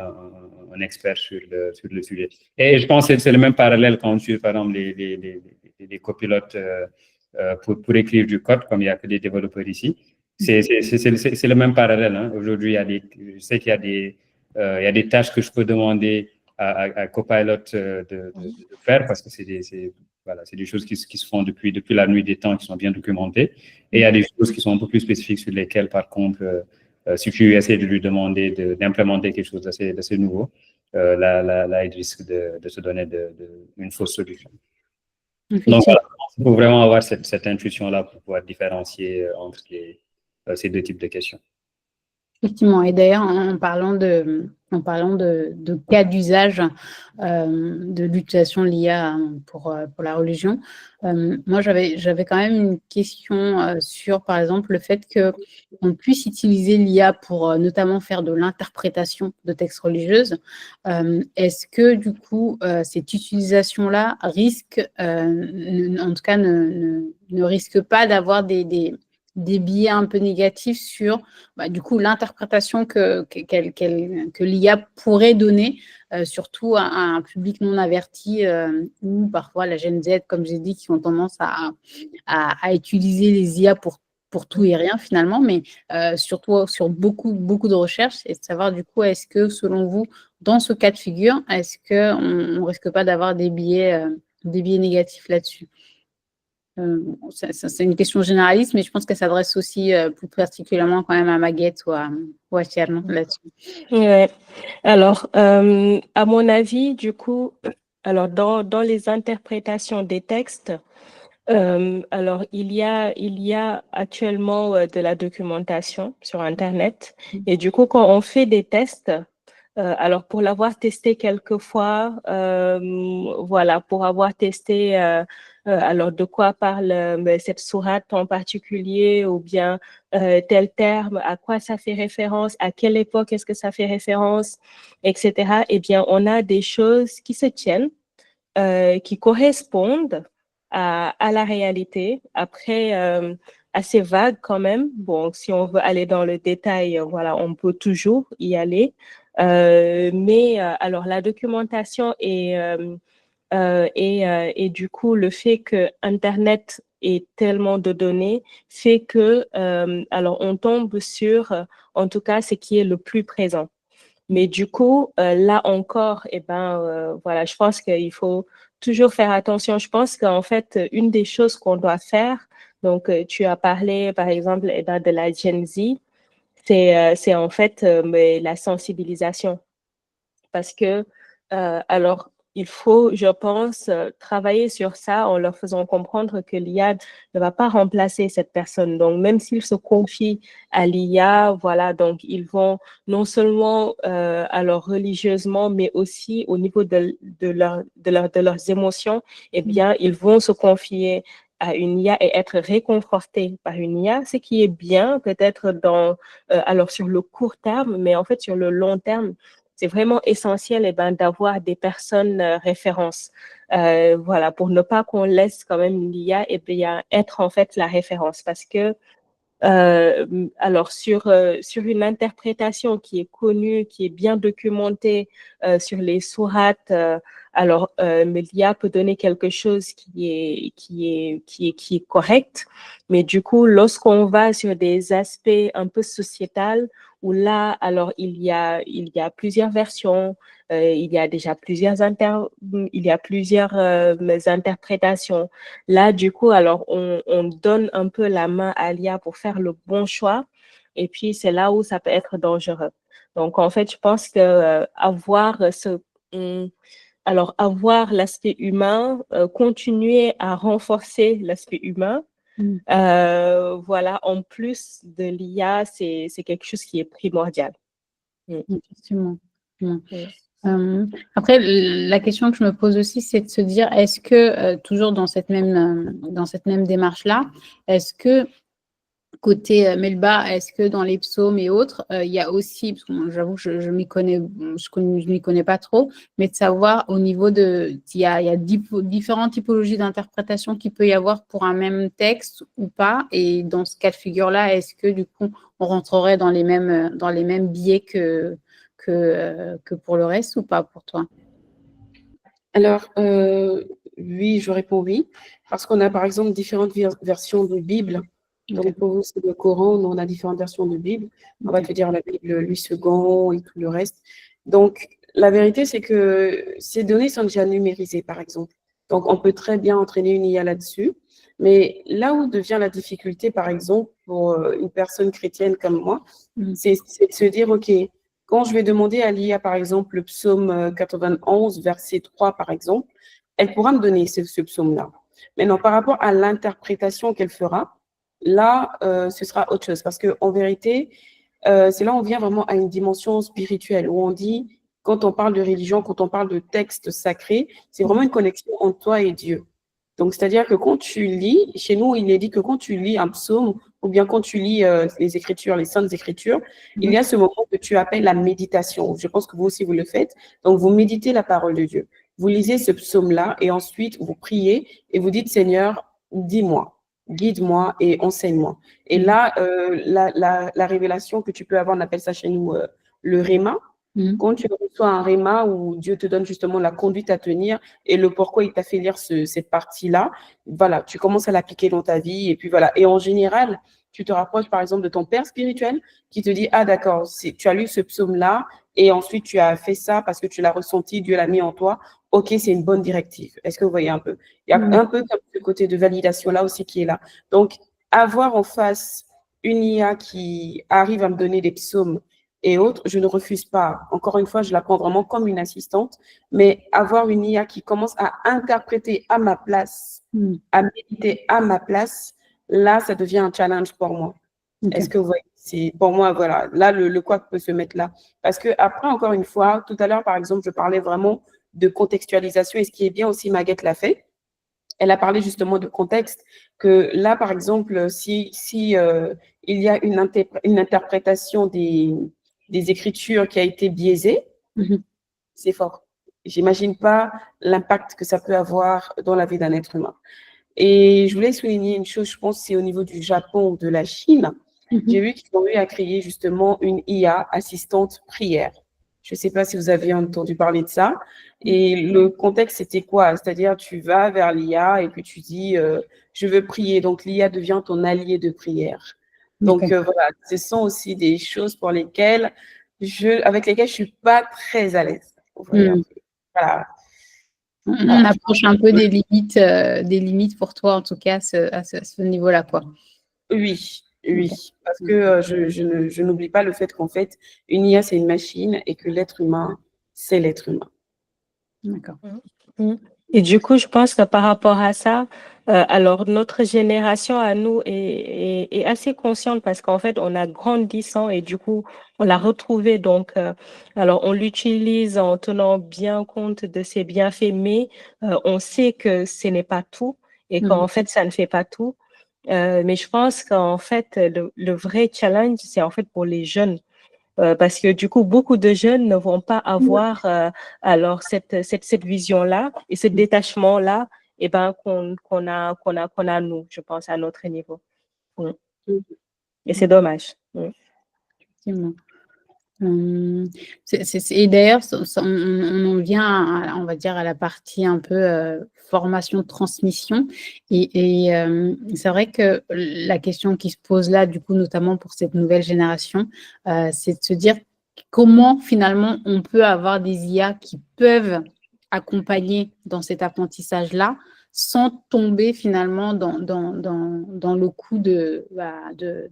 un expert sur le sujet. Et je pense que c'est le même parallèle quand on suit, par exemple, les copilotes pour écrire du code, comme il n'y a que des développeurs ici. C'est le même parallèle. Hein. Aujourd'hui, je sais qu'il y a des tâches que je peux demander à Copilot de faire parce que c'est des choses qui se font depuis la nuit des temps, qui sont bien documentées. Et il y a des choses qui sont un peu plus spécifiques sur lesquelles, par contre, si tu essaies de lui demander d'implémenter quelque chose d'assez nouveau, là, il risque de se donner une fausse solution. Donc, voilà, il faut vraiment avoir cette intuition-là pour pouvoir différencier entre ces deux types de questions. Effectivement, et d'ailleurs, en parlant de cas d'usage de l'utilisation de l'IA pour la religion, moi j'avais quand même une question sur, par exemple, le fait qu'on puisse utiliser l'IA pour notamment faire de l'interprétation de textes religieuses. Est-ce que du coup, cette utilisation-là risque, en tout cas, ne risque pas d'avoir des biais un peu négatifs sur du coup l'interprétation que l'IA pourrait donner, surtout à un public non averti ou parfois la Gen Z, comme j'ai dit, qui ont tendance à utiliser les IA pour tout et rien finalement, mais surtout sur beaucoup de recherches, et de savoir du coup, est-ce que selon vous, dans ce cas de figure, est-ce qu'on ne risque pas d'avoir des biais négatifs là-dessus? C'est une question généraliste, mais je pense qu'elle s'adresse aussi plus particulièrement quand même à Maguette ou à Tierno là-dessus. Ouais. Alors, à mon avis, du coup, alors dans les interprétations des textes, alors il y a actuellement de la documentation sur Internet, et du coup, quand on fait des tests, alors pour l'avoir testé quelques fois, voilà, pour avoir testé alors de quoi parle cette sourate en particulier, ou bien tel terme, à quoi ça fait référence, à quelle époque est-ce que ça fait référence, etc. Eh bien, on a des choses qui se tiennent, qui correspondent à la réalité. Après, assez vague quand même. Bon, si on veut aller dans le détail, voilà, on peut toujours y aller. Mais alors, la documentation et du coup, le fait que Internet ait tellement de données fait que, alors, on tombe sur, en tout cas, ce qui est le plus présent. Mais du coup, là encore, voilà, je pense qu'il faut toujours faire attention. Je pense qu'en fait, une des choses qu'on doit faire, donc tu as parlé, par exemple, de la Gen Z, c'est en fait la sensibilisation. Parce que, alors, il faut, je pense, travailler sur ça en leur faisant comprendre que l'IA ne va pas remplacer cette personne. Donc, même s'ils se confient à l'IA, voilà, donc ils vont non seulement alors religieusement, mais aussi au niveau de leurs émotions, eh bien, ils vont se confier à une IA et être réconfortés par une IA, ce qui est bien peut-être alors sur le court terme, mais en fait sur le long terme, c'est vraiment essentiel d'avoir des personnes références. Voilà, pour ne pas qu'on laisse quand même l'IA être en fait la référence. Parce que alors sur une interprétation qui est connue, qui est bien documentée sur les sourates, mais l'IA peut donner quelque chose qui est correct, mais du coup, lorsqu'on va sur des aspects un peu sociétal, où là, alors il y a plusieurs versions, il y a déjà plusieurs interprétations. Là, du coup, alors on donne un peu la main à l'IA pour faire le bon choix, et puis c'est là où ça peut être dangereux. Donc, en fait, je pense que avoir l'aspect humain, continuer à renforcer l'aspect humain, voilà, en plus de l'IA, c'est quelque chose qui est primordial. Effectivement. Après, la question que je me pose aussi, c'est de se dire, est-ce que, toujours dans cette même démarche-là, est-ce que côté Melba, est-ce que dans les psaumes et autres, il y a aussi, parce que moi, j'avoue que je m'y connais pas trop, mais de savoir au niveau il y a différentes typologies d'interprétation qu'il peut y avoir pour un même texte ou pas, et dans ce cas de figure-là, est-ce que du coup, on rentrerait dans les mêmes biais que pour le reste ou pas pour toi? Alors, oui, je réponds oui, parce qu'on a par exemple différentes versions de Bible. Donc, pour vous, c'est le Coran, nous, on a différentes versions de Bible. On va te dire la Bible, Louis II et tout le reste. Donc, la vérité, c'est que ces données sont déjà numérisées, par exemple. Donc, on peut très bien entraîner une IA là-dessus. Mais là où devient la difficulté, par exemple, pour une personne chrétienne comme moi, c'est de se dire, OK, quand je vais demander à l'IA, par exemple, le psaume 91, verset 3, par exemple, elle pourra me donner ce psaume-là. Maintenant, par rapport à l'interprétation qu'elle fera, là, ce sera autre chose. Parce qu'en vérité, c'est là où on vient vraiment à une dimension spirituelle, où on dit, quand on parle de religion, quand on parle de texte sacré, c'est vraiment une connexion entre toi et Dieu. Donc, c'est-à-dire que quand tu lis, chez nous, il est dit que quand tu lis un psaume, ou bien quand tu lis les Écritures, les Saintes Écritures, il y a ce moment que tu appelles la méditation. Je pense que vous aussi, vous le faites. Donc, vous méditez la parole de Dieu. Vous lisez ce psaume-là et ensuite, vous priez et vous dites, Seigneur, dis-moi, guide-moi et enseigne-moi. Et là, la révélation que tu peux avoir, on appelle ça chez nous le réma. Quand tu reçois un réma où Dieu te donne justement la conduite à tenir et le pourquoi il t'a fait lire cette partie-là, voilà, tu commences à l'appliquer dans ta vie et puis voilà. Et en général, tu te rapproches par exemple de ton père spirituel qui te dit, ah d'accord, tu as lu ce psaume-là et ensuite tu as fait ça parce que tu l'as ressenti, Dieu l'a mis en toi. Ok, c'est une bonne directive. Est-ce que vous voyez un peu? Il y a un peu comme ce côté de validation là aussi qui est là. Donc, avoir en face une IA qui arrive à me donner des psaumes et autres, je ne refuse pas. Encore une fois, je la prends vraiment comme une assistante, mais avoir une IA qui commence à interpréter à ma place, à méditer à ma place, là, ça devient un challenge pour moi. Est-ce que vous voyez? C'est pour moi, voilà, là, le quoi peut se mettre là. Parce que après, encore une fois, tout à l'heure, par exemple, je parlais vraiment de contextualisation et ce qui est bien aussi, Maguette l'a fait. Elle a parlé justement de contexte, que là, par exemple, si il y a une interprétation des Écritures qui a été biaisée, c'est fort. J'imagine pas l'impact que ça peut avoir dans la vie d'un être humain. Et je voulais souligner une chose, je pense, c'est au niveau du Japon ou de la Chine. J'ai vu qu'ils ont eu à créer justement une IA, assistante prière. Je ne sais pas si vous avez entendu parler de ça. Et le contexte, c'était quoi? C'est-à-dire, tu vas vers l'IA et puis tu dis, je veux prier. Donc, l'IA devient ton allié de prière. Donc, voilà, ce sont aussi des choses pour lesquelles avec lesquelles je ne suis pas très à l'aise. Voilà. On approche un peu des limites pour toi, en tout cas, à ce niveau-là, quoi. Oui, parce que je n'oublie pas le fait qu'en fait, une IA, c'est une machine et que l'être humain, c'est l'être humain. D'accord. Et du coup, je pense que par rapport à ça, alors notre génération à nous est assez consciente parce qu'en fait, on a grandissant et du coup, on l'a retrouvé. Donc, alors on l'utilise en tenant bien compte de ses bienfaits, mais on sait que ce n'est pas tout et qu'en fait, ça ne fait pas tout. Mais je pense qu'en fait, le vrai challenge, c'est en fait pour les jeunes. Parce que du coup, beaucoup de jeunes ne vont pas avoir alors cette vision-là et ce détachement-là, et ben qu'on a nous, je pense, à notre niveau. Et c'est dommage. Effectivement. Et d'ailleurs, on en vient, on va dire, à la partie un peu formation-transmission. Et c'est vrai que la question qui se pose là, du coup, notamment pour cette nouvelle génération, c'est de se dire comment finalement on peut avoir des IA qui peuvent accompagner dans cet apprentissage-là sans tomber finalement dans le coup de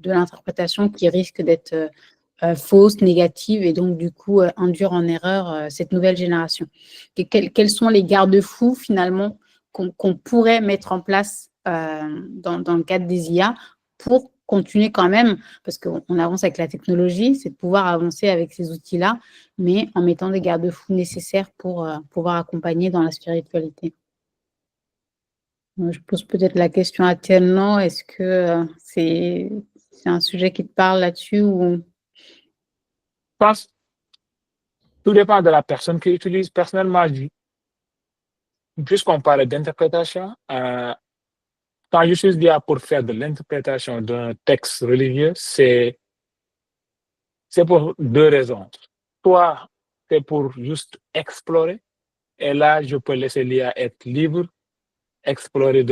l'interprétation qui risque d'être fausse, négative, et donc du coup induire en erreur cette nouvelle génération. Quels sont les garde-fous finalement qu'on pourrait mettre en place dans le cadre des IA pour continuer quand même, parce qu'on avance avec la technologie, c'est de pouvoir avancer avec ces outils-là, mais en mettant des garde-fous nécessaires pour pouvoir accompagner dans la spiritualité. Je pose peut-être la question à Tierno, est-ce que c'est un sujet qui te parle là-dessus ou... Je pense que tout dépend de la personne qui utilise. Personnellement, puisqu'on parle d'interprétation, quand j'utilise l'IA pour faire de l'interprétation d'un texte religieux, c'est pour deux raisons. Soit c'est pour juste explorer, et là, je peux laisser l'IA être libre, explorer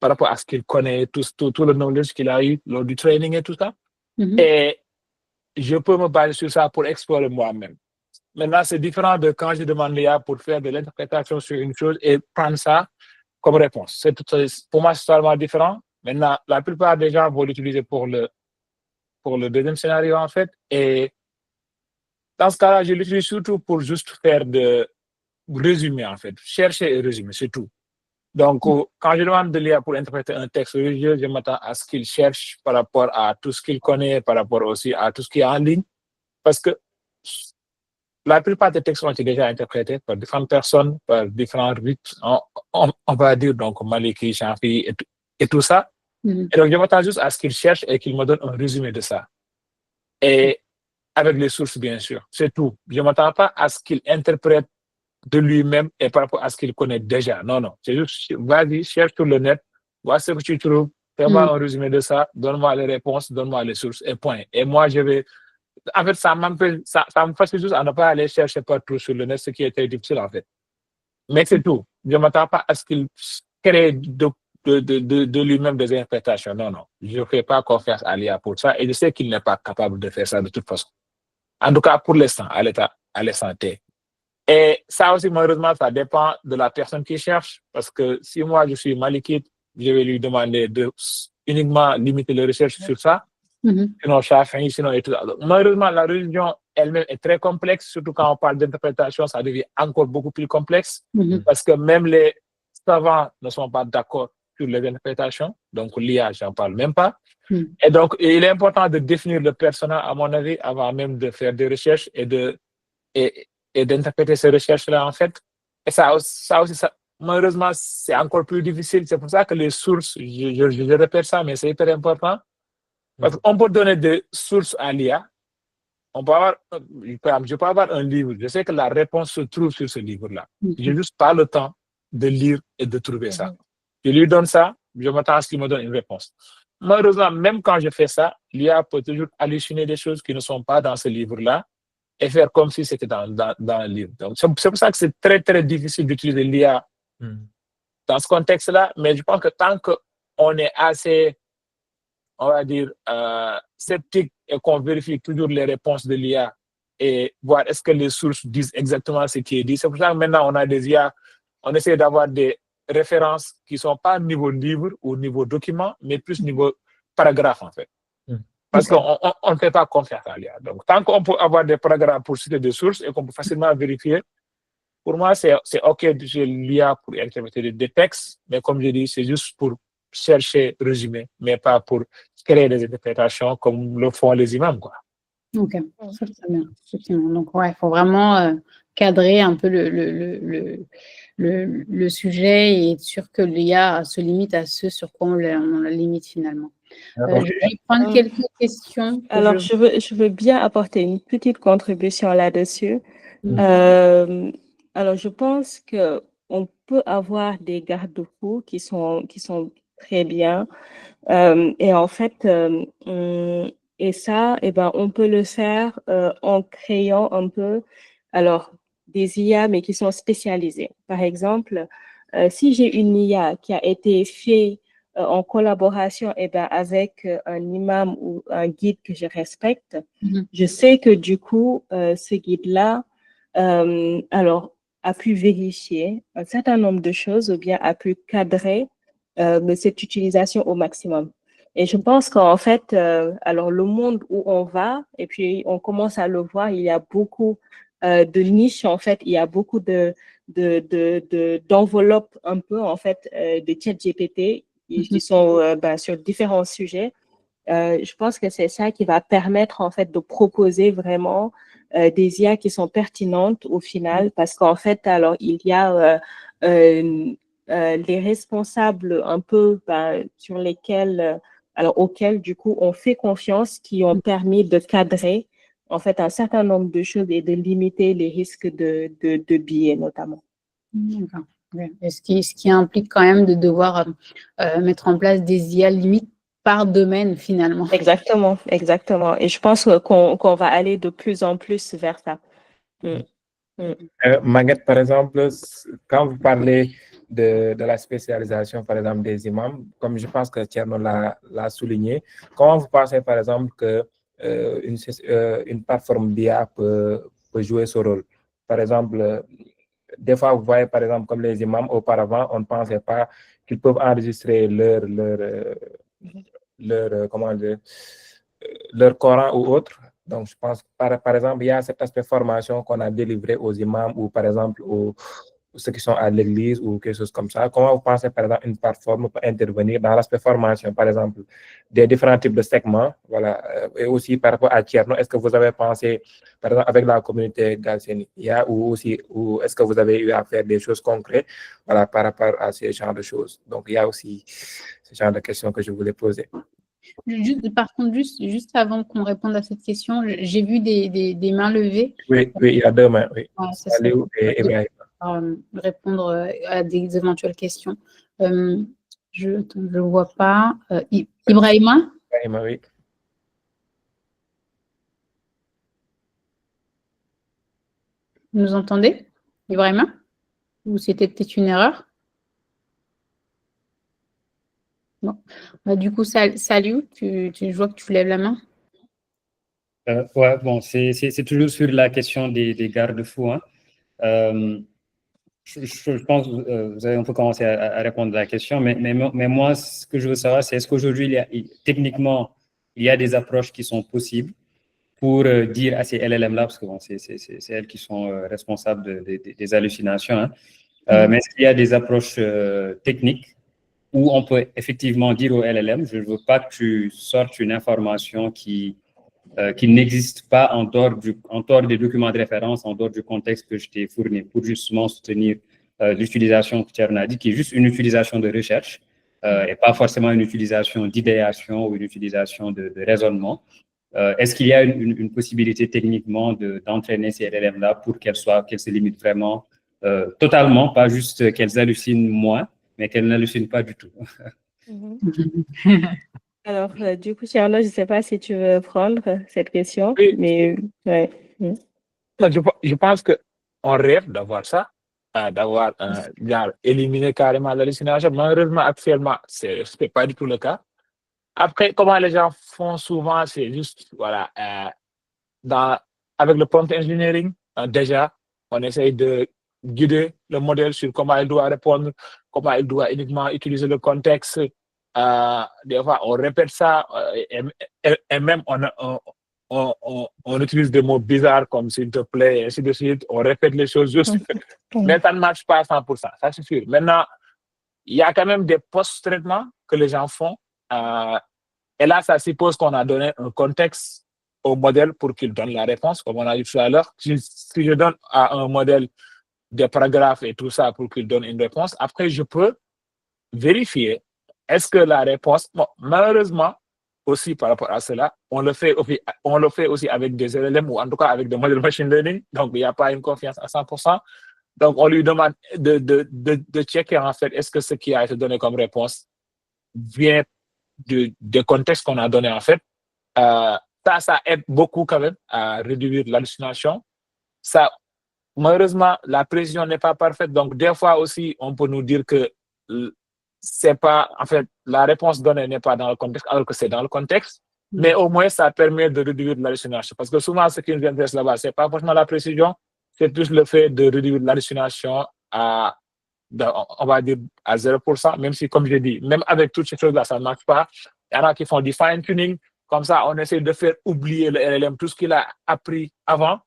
par rapport à ce qu'il connaît, tout le knowledge qu'il a eu lors du training et tout ça. Et je peux me baser sur ça pour explorer moi-même. Maintenant, c'est différent de quand je demande l'IA pour faire de l'interprétation sur une chose et prendre ça comme réponse. Pour moi, c'est totalement différent. Maintenant, la plupart des gens vont l'utiliser pour le deuxième scénario, en fait. Et dans ce cas-là, je l'utilise surtout pour juste faire de résumer, en fait. Chercher et résumer, c'est tout. Donc, quand je demande de l'IA pour interpréter un texte religieux, je m'attends à ce qu'il cherche par rapport à tout ce qu'il connaît, par rapport aussi à tout ce qui est en ligne. Parce que la plupart des textes ont été déjà interprétés par différentes personnes, par différents rites, on va dire, donc Maliki, Shafi et tout ça. Et donc, je m'attends juste à ce qu'il cherche et qu'il me donne un résumé de ça. Et avec les sources, bien sûr, c'est tout. Je ne m'attends pas à ce qu'il interprète de lui-même et par rapport à ce qu'il connaît déjà. Non, non. C'est juste, vas-y, cherche sur le net, vois ce que tu trouves, fais-moi un résumé de ça, donne-moi les réponses, donne-moi les sources, et point. Et moi, je vais... En fait, ça me facilite juste à ne pas aller chercher partout sur le net, ce qui est très difficile, en fait. Mais c'est tout. Je ne m'attends pas à ce qu'il crée de lui-même des interprétations. Non, non. Je ne fais pas confiance à l'IA pour ça et je sais qu'il n'est pas capable de faire ça de toute façon. En tout cas, pour l'instant, à l'instant T. Et ça aussi, malheureusement, ça dépend de la personne qui cherche. Parce que si moi, je suis malikite, je vais lui demander de uniquement limiter les recherches sur ça. Sinon, Shafi'i, sinon et tout ça. Donc, malheureusement, la religion elle-même est très complexe, surtout quand on parle d'interprétation, ça devient encore beaucoup plus complexe. Parce que même les savants ne sont pas d'accord sur les interprétations. Donc, l'IA, j'en parle même pas. Et donc, il est important de définir le persona, à mon avis, avant même de faire des recherches et d'interpréter ces recherches-là, en fait. Et ça aussi, malheureusement, c'est encore plus difficile. C'est pour ça que les sources, je répète ça, mais c'est hyper important. Parce qu'on peut donner des sources à l'IA. Je peux avoir un livre. Je sais que la réponse se trouve sur ce livre-là. Je n'ai juste pas le temps de lire et de trouver ça. Je lui donne ça, je m'attends à ce qu'il me donne une réponse. Malheureusement, même quand je fais ça, l'IA peut toujours halluciner des choses qui ne sont pas dans ce livre-là et faire comme si c'était dans le livre. Donc, c'est pour ça que c'est très, très difficile d'utiliser l'IA dans ce contexte-là. Mais je pense que tant qu'on est assez, on va dire, sceptique et qu'on vérifie toujours les réponses de l'IA et voir est-ce que les sources disent exactement ce qui est dit. C'est pour ça que maintenant, on a des IA, on essaie d'avoir des références qui ne sont pas niveau livre ou niveau document, mais plus niveau paragraphe, en fait. Parce qu'on ne fait pas confiance à l'IA. Donc, tant qu'on peut avoir des paragraphes pour citer des sources et qu'on peut facilement vérifier, pour moi, c'est OK d'utiliser l'IA pour interpréter des textes, mais comme je dis, c'est juste pour chercher, résumer, mais pas pour créer des interprétations comme le font les imams, quoi. Ok, ça c'est bien, effectivement. Donc, ouais, il faut vraiment cadrer un peu le sujet et être sûr que l'IA se limite à ce sur quoi on la limite finalement. Je vais prendre quelques questions. Alors, je veux bien apporter une petite contribution là-dessus. Alors, je pense que on peut avoir des garde-fous qui sont très bien. Et en fait, et ça, eh ben, on peut le faire en créant un peu, alors, des IA, mais qui sont spécialisées. Par exemple, si j'ai une IA qui a été faite en collaboration eh ben, avec un imam ou un guide que je respecte, je sais que du coup, ce guide-là, alors, a pu vérifier un certain nombre de choses ou bien a pu cadrer cette utilisation au maximum. Et je pense qu'en fait, alors le monde où on va, et puis on commence à le voir, il y a beaucoup de niches, en fait, il y a beaucoup d'enveloppes un peu, en fait, de ChatGPT qui sont sur différents sujets. Je pense que c'est ça qui va permettre, en fait, de proposer vraiment des IA qui sont pertinentes au final, parce qu'en fait, alors, il y a les responsables un peu sur lesquels, alors auxquels du coup on fait confiance, qui ont permis de cadrer en fait un certain nombre de choses et de limiter les risques de biais notamment. D'accord. Ouais. Et ce qui implique quand même de devoir mettre en place des IA limites par domaine finalement. Exactement, exactement. Et je pense qu'on va aller de plus en plus vers ça. Maguette, par exemple, quand vous parlez de la spécialisation, par exemple, des imams, comme je pense que Thierno l'a souligné, comment vous pensez, par exemple, que une plateforme d'IA peut jouer ce rôle? Par exemple, des fois, vous voyez, par exemple, comme les imams, auparavant, on ne pensait pas qu'ils peuvent enregistrer comment dire, leur Coran ou autre. Donc, je pense, par exemple, il y a cet aspect formation qu'on a délivré aux imams ou, par exemple, aux ceux qui sont à l'église ou quelque chose comme ça. Comment vous pensez, par exemple, une plateforme peut intervenir dans l'aspect formation, par exemple, des différents types de segments, voilà, et aussi par rapport à Thierno, est-ce que vous avez pensé, par exemple, avec la communauté Galsen IA ou est-ce que vous avez eu à faire des choses concrètes, voilà, par rapport à ces genres de choses? Donc, il y a aussi ce genre de questions que je voulais poser. Par contre, juste avant qu'on réponde à cette question, j'ai vu des mains levées. Oui, il y a deux mains, oui. Ouais, Salut et Ibrahim. Répondre à des éventuelles questions. Je ne vois pas. Ibrahima? Ibrahima, oui. Vous nous entendez, Ibrahima? Ou c'était peut-être une erreur? Bon. Du coup, salut, je vois que tu lèves la main. Ouais, bon, c'est toujours sur la question des garde-fous. Hein. Je pense que vous avez un peu commencé à répondre à la question, mais moi, ce que je veux savoir, c'est est-ce qu'aujourd'hui, techniquement, il y a des approches qui sont possibles pour dire à ces LLM-là, parce que bon, c'est elles qui sont responsables des hallucinations, hein, mais est-ce qu'il y a des approches techniques où on peut effectivement dire au LLM, je ne veux pas que tu sortes une information qui n'existe pas en dehors des documents de référence, en dehors du contexte que je t'ai fourni, pour justement soutenir l'utilisation que Thierno a dit, qui est juste une utilisation de recherche et pas forcément une utilisation d'idéation ou une utilisation de raisonnement. Est-ce qu'il y a une possibilité techniquement d'entraîner ces LLM-là pour qu'elles se limitent vraiment totalement, pas juste qu'elles hallucinent moins, mais qu'elles n'hallucinent pas du tout? Alors, du coup, Thierno, je ne sais pas si tu veux prendre cette question, Oui. mais ouais. Je pense qu'on rêve d'avoir ça, d'avoir éliminé carrément l'hallucination. Malheureusement, actuellement, ce n'est pas du tout le cas. Après, comment les gens font souvent, c'est juste, voilà, avec le prompt engineering, déjà, on essaye de guider le modèle sur comment il doit répondre, comment il doit uniquement utiliser le contexte. Des fois, on répète ça et même on utilise des mots bizarres comme s'il te plaît, et ainsi de suite. On répète les choses juste. Mais ça ne marche pas à 100%, ça c'est sûr. Maintenant, il y a quand même des post-traitements que les gens font. Et là, ça suppose qu'on a donné un contexte au modèle pour qu'il donne la réponse, comme on a dit tout à l'heure. Si je donne à un modèle des paragraphes et tout ça pour qu'il donne une réponse, après, je peux vérifier est-ce que la réponse... Bon, malheureusement, aussi par rapport à cela, on le fait aussi avec des LLM ou en tout cas avec des modèles machine learning. Donc, il n'y a pas une confiance à 100%. Donc, on lui demande de checker en fait est-ce que ce qui a été donné comme réponse vient du contexte qu'on a donné en fait. Ça aide beaucoup quand même à réduire l'hallucination. Ça, malheureusement, la précision n'est pas parfaite. Donc, des fois aussi, on peut nous dire que c'est pas, en fait, la réponse donnée n'est pas dans le contexte, alors que c'est dans le contexte. Mais au moins, ça permet de réduire l'hallucination. Parce que souvent, ce qui nous intéresse là-bas, c'est pas forcément la précision, c'est plus le fait de réduire l'hallucination on va dire à 0%, même si, comme je dis, même avec toutes ces choses-là, ça ne marche pas. Il y en a qui font du fine-tuning. Comme ça, on essaie de faire oublier le LLM, tout ce qu'il a appris avant.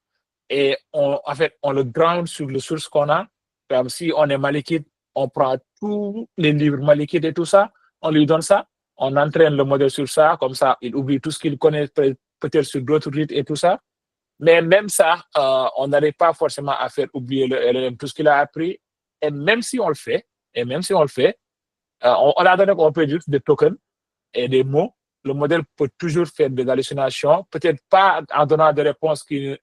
Et en fait, on le ground sur les sources qu'on a. Comme si on est Malikite, on prend tous les livres Malikite et tout ça, on lui donne ça, on entraîne le modèle sur ça, comme ça, il oublie tout ce qu'il connaît peut-être sur d'autres rites et tout ça. Mais même ça, on n'arrive pas forcément à faire oublier le LLM, tout ce qu'il a appris. Et même si on le fait, on a donné qu'on peut juste des tokens et des mots. Le modèle peut toujours faire des hallucinations, peut-être pas en donnant des réponses qui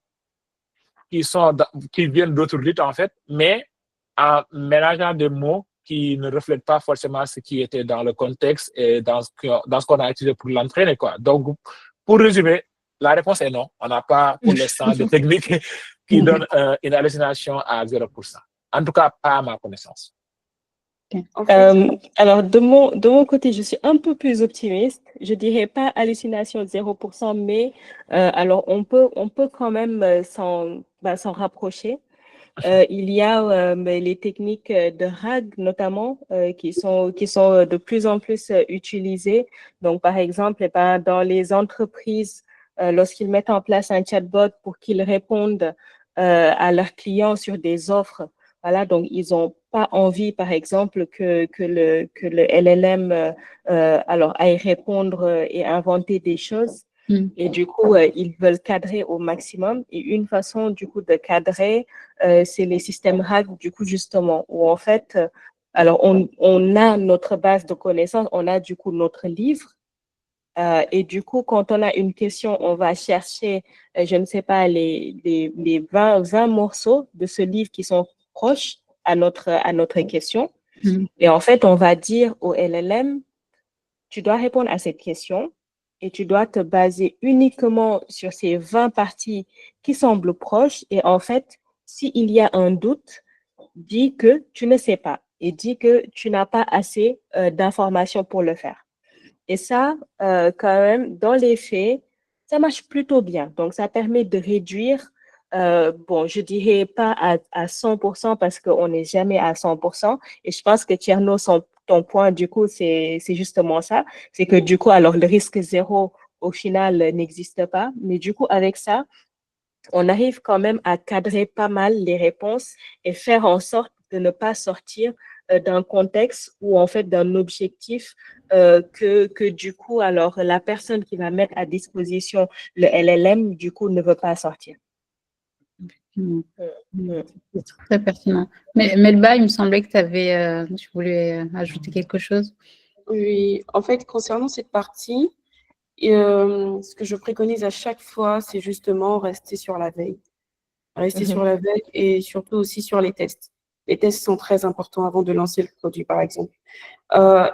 viennent d'autres rites en fait, mais en mélangeant des mots qui ne reflètent pas forcément ce qui était dans le contexte et dans ce qu'on a utilisé pour l'entraîner, quoi. Donc, pour résumer, la réponse est non. On n'a pas pour l'instant de technique qui donne une hallucination à 0%. En tout cas, pas à ma connaissance. Alors, de mon côté, je suis un peu plus optimiste. Je dirais pas hallucination 0%, mais alors on peut quand même s'en rapprocher. Il y a les techniques de RAG notamment qui sont de plus en plus utilisées. Donc, par exemple, dans les entreprises, lorsqu'ils mettent en place un chatbot pour qu'ils répondent à leurs clients sur des offres, voilà, donc ils n'ont pas envie, par exemple, que le LLM alors aille répondre et inventer des choses. Et du coup, ils veulent cadrer au maximum. Et une façon, du coup, de cadrer, c'est les systèmes RAG, du coup, justement, où en fait, alors on a notre base de connaissances, on a du coup notre livre. Et du coup, quand on a une question, on va chercher, je ne sais pas, les 20 morceaux de ce livre qui sont proches à notre question. Et en fait, on va dire au LLM, tu dois répondre à cette question et tu dois te baser uniquement sur ces 20 parties qui semblent proches. Et en fait, s'il y a un doute, dis que tu ne sais pas et dis que tu n'as pas assez d'informations pour le faire. Et ça, quand même, dans les faits, ça marche plutôt bien. Donc, ça permet de réduire, bon, je dirais pas à 100% parce qu'on n'est jamais à 100%. Et je pense que Tierno, ton point, du coup, c'est justement ça. C'est que du coup, alors le risque zéro, au final, n'existe pas. Mais du coup, avec ça, on arrive quand même à cadrer pas mal les réponses et faire en sorte de ne pas sortir d'un contexte ou en fait d'un objectif que du coup, alors la personne qui va mettre à disposition le LLM, du coup, ne veut pas sortir. C'est très pertinent. Mais Melba, il me semblait que tu voulais ajouter quelque chose. Oui, en fait, concernant cette partie, ce que je préconise à chaque fois, c'est justement rester sur la veille. Rester sur la veille et surtout aussi sur les tests. Les tests sont très importants avant de lancer le produit, par exemple.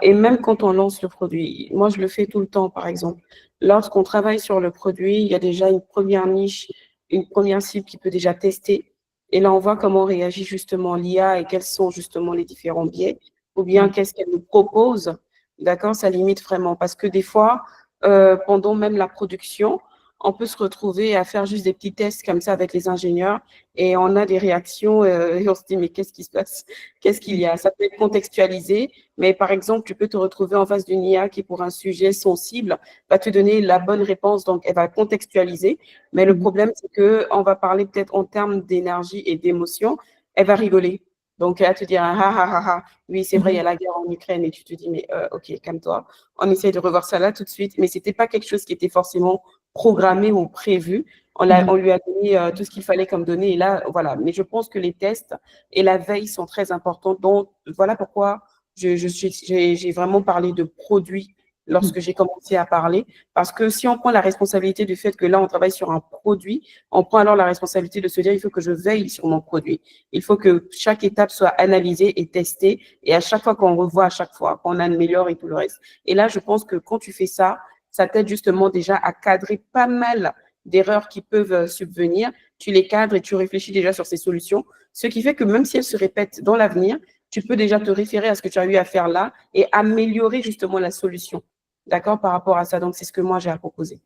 Et même quand on lance le produit, moi, je le fais tout le temps, par exemple. Lorsqu'on travaille sur le produit, il y a déjà une première niche, une première cible qui peut déjà tester. Et là, on voit comment réagit justement l'IA et quels sont justement les différents biais, ou bien qu'est-ce qu'elle nous propose. D'accord, ça limite vraiment. Parce que des fois, pendant même la production, on peut se retrouver à faire juste des petits tests comme ça avec les ingénieurs et on a des réactions et on se dit mais qu'est-ce qui se passe? Qu'est-ce qu'il y a? Ça peut être contextualisé, mais par exemple, tu peux te retrouver en face d'une IA qui pour un sujet sensible va te donner la bonne réponse, donc elle va contextualiser, mais le problème c'est qu'on va parler peut-être en termes d'énergie et d'émotion, elle va rigoler. Donc, elle va te dire, ah, ah, ah, ah, oui, c'est vrai, il y a la guerre en Ukraine, et tu te dis, mais ok, calme-toi. On essaie de revoir ça là tout de suite, mais c'était pas quelque chose qui était forcément programmé ou prévu. On lui a donné tout ce qu'il fallait comme données, et là, voilà. Mais je pense que les tests et la veille sont très importants. Donc, voilà pourquoi j'ai vraiment parlé de produits lorsque j'ai commencé à parler. Parce que si on prend la responsabilité du fait que là, on travaille sur un produit, on prend alors la responsabilité de se dire, il faut que je veille sur mon produit. Il faut que chaque étape soit analysée et testée. Et à chaque fois qu'on revoit, à chaque fois qu'on améliore et tout le reste. Et là, je pense que quand tu fais ça, ça t'aide justement déjà à cadrer pas mal d'erreurs qui peuvent subvenir. Tu les cadres et tu réfléchis déjà sur ces solutions. Ce qui fait que même si elles se répètent dans l'avenir, tu peux déjà te référer à ce que tu as eu à faire là et améliorer justement la solution. D'accord, par rapport à ça. Donc, c'est ce que moi, j'ai à proposer.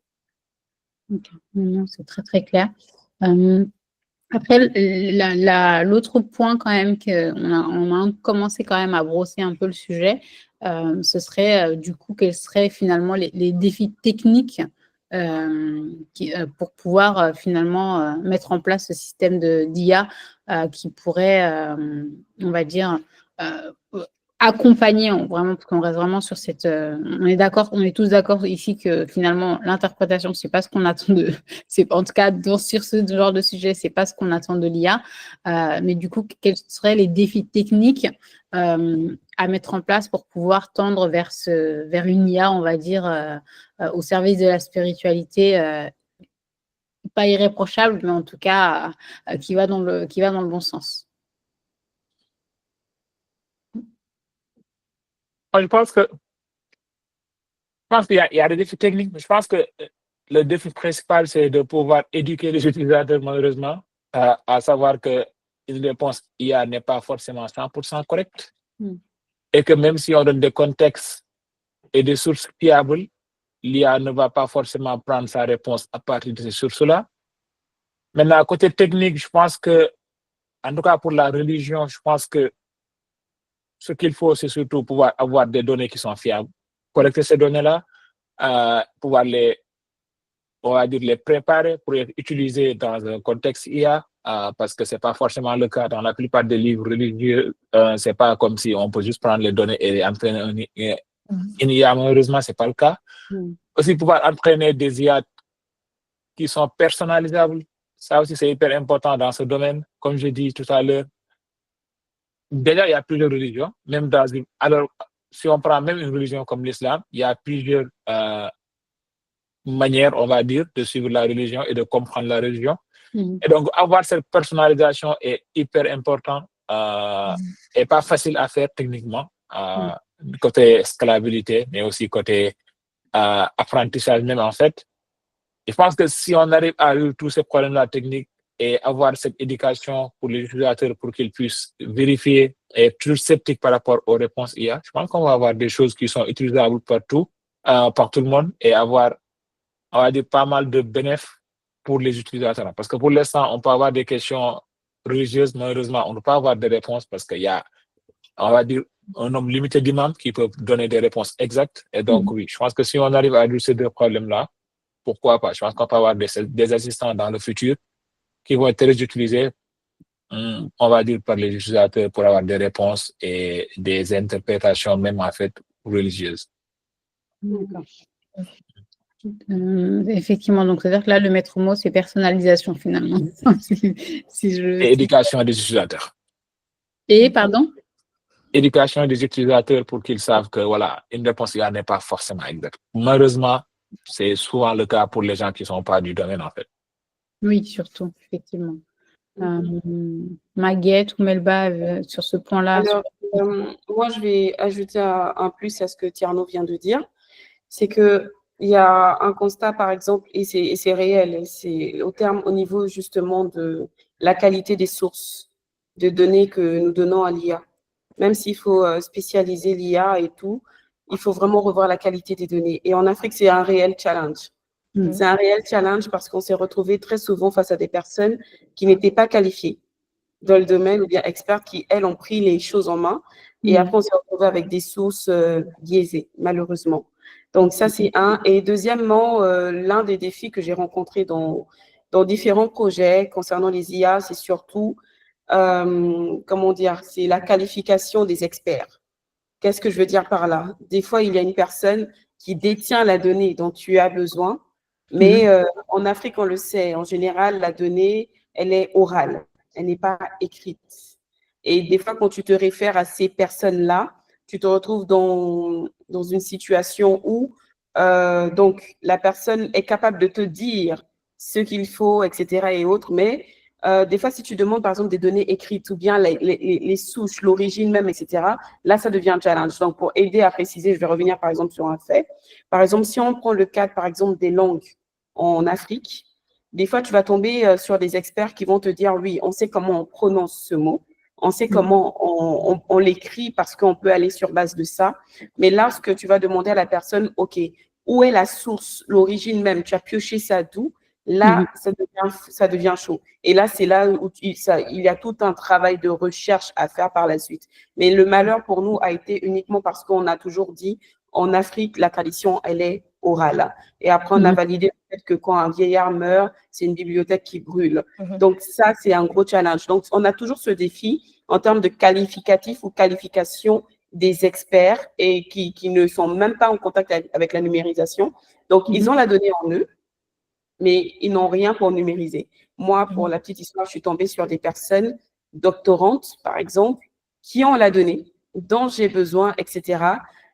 Okay. Non, c'est très, très clair. Après, l'autre point quand même on a commencé quand même à brosser un peu le sujet, ce serait du coup quels seraient finalement les défis techniques pour pouvoir finalement mettre en place ce système d'IA qui pourrait, on va dire, accompagner vraiment, parce qu'on reste vraiment sur cette. On est d'accord, on est tous d'accord ici que finalement l'interprétation, c'est pas ce qu'on attend c'est en tout cas sur ce genre de sujet, c'est pas ce qu'on attend de l'IA. Mais du coup, quels seraient les défis techniques à mettre en place pour pouvoir tendre vers une IA, on va dire, au service de la spiritualité, pas irréprochable, mais en tout cas qui va dans le bon sens. Je pense qu'il y a des défis techniques, mais je pense que le défi principal, c'est de pouvoir éduquer les utilisateurs, malheureusement, à savoir qu'une réponse IA n'est pas forcément 100% correcte. Et que même si on donne des contextes et des sources fiables, l'IA ne va pas forcément prendre sa réponse à partir de ces sources-là. Maintenant, côté technique, je pense que, en tout cas pour la religion, je pense que ce qu'il faut, c'est surtout pouvoir avoir des données qui sont fiables, collecter ces données-là, pouvoir on va dire, les préparer pour être utilisées dans un contexte IA, parce que ce n'est pas forcément le cas dans la plupart des livres religieux. Ce n'est pas comme si on peut juste prendre les données et entraîner une IA. Malheureusement, ce n'est pas le cas. Aussi, pouvoir entraîner des IA qui sont personnalisables, ça aussi, c'est hyper important dans ce domaine. Comme je dis tout à l'heure, déjà, il y a plusieurs religions. Alors, si on prend même une religion comme l'islam, il y a plusieurs manière, on va dire, de suivre la religion et de comprendre la religion. Et donc, avoir cette personnalisation est hyper important et pas facile à faire techniquement, côté scalabilité, mais aussi côté apprentissage même, en fait. Je pense que si on arrive à résoudre tous ces problèmes-là techniques et avoir cette éducation pour les utilisateurs pour qu'ils puissent vérifier et être toujours sceptiques par rapport aux réponses IA, je pense qu'on va avoir des choses qui sont utilisables partout, par tout le monde, et avoir, on va dire, pas mal de bénéfices pour les utilisateurs. Parce que pour l'instant, on peut avoir des questions religieuses, malheureusement, on ne peut pas avoir des réponses parce qu'il y a, on va dire, un nombre limité d'imams qui peuvent donner des réponses exactes. Et donc, oui, je pense que si on arrive à résoudre ces deux problèmes-là, pourquoi pas? Je pense qu'on peut avoir des assistants dans le futur qui vont être très utilisés, on va dire, par les utilisateurs pour avoir des réponses et des interprétations même, en fait, religieuses. D'accord. Effectivement, donc c'est-à-dire que là, le maître mot, c'est personnalisation finalement. Et éducation des utilisateurs. Et, pardon? Éducation des utilisateurs pour qu'ils savent que, voilà, une réponse IA n'est pas forcément exacte. Malheureusement, c'est souvent le cas pour les gens qui ne sont pas du domaine, en fait. Oui, surtout, effectivement. Maguette ou Melba, sur ce point-là? Alors, moi, je vais ajouter un plus à ce que Tierno vient de dire. C'est qu'il y a un constat, par exemple, et c'est réel, c'est au niveau justement de la qualité des sources de données que nous donnons à l'IA. Même s'il faut spécialiser l'IA et tout, il faut vraiment revoir la qualité des données. Et en Afrique, c'est un réel challenge. C'est un réel challenge parce qu'on s'est retrouvé très souvent face à des personnes qui n'étaient pas qualifiées dans le domaine ou bien experts qui, elles, ont pris les choses en main. Et après, on s'est retrouvé avec des sources biaisées, malheureusement. Donc, ça, c'est un. Et deuxièmement, l'un des défis que j'ai rencontrés dans différents projets concernant les IA, c'est surtout, comment dire, c'est la qualification des experts. Qu'est-ce que je veux dire par là? Des fois, il y a une personne qui détient la donnée dont tu as besoin, mais en Afrique, on le sait, en général, la donnée, elle est orale, elle n'est pas écrite. Et des fois, quand tu te réfères à ces personnes-là, tu te retrouves dans une situation où donc la personne est capable de te dire ce qu'il faut, etc. et autres, mais des fois, si tu demandes par exemple des données écrites ou bien les souches, l'origine même, etc., là, ça devient un challenge. Donc, pour aider à préciser, je vais revenir par exemple sur un fait. Par exemple, si on prend le cadre, par exemple, des langues en Afrique, des fois, tu vas tomber sur des experts qui vont te dire, oui, on sait comment on prononce ce mot, on sait comment on l'écrit parce qu'on peut aller sur base de ça. Mais lorsque tu vas demander à la personne, OK, où est la source, l'origine même, tu as pioché ça d'où? Là, ça devient chaud. Et là, c'est là où il y a tout un travail de recherche à faire par la suite. Mais le malheur pour nous a été uniquement parce qu'on a toujours dit, en Afrique, la tradition, elle est orale. Et après, on a validé le fait que quand un vieillard meurt, c'est une bibliothèque qui brûle. Donc, ça, c'est un gros challenge. Donc, on a toujours ce défi en termes de qualificatif ou qualification des experts et qui ne sont même pas en contact avec la numérisation. Donc, ils ont la donnée en eux, mais ils n'ont rien pour numériser. Moi, pour la petite histoire, je suis tombée sur des personnes doctorantes, par exemple, qui ont la donnée, dont j'ai besoin, etc.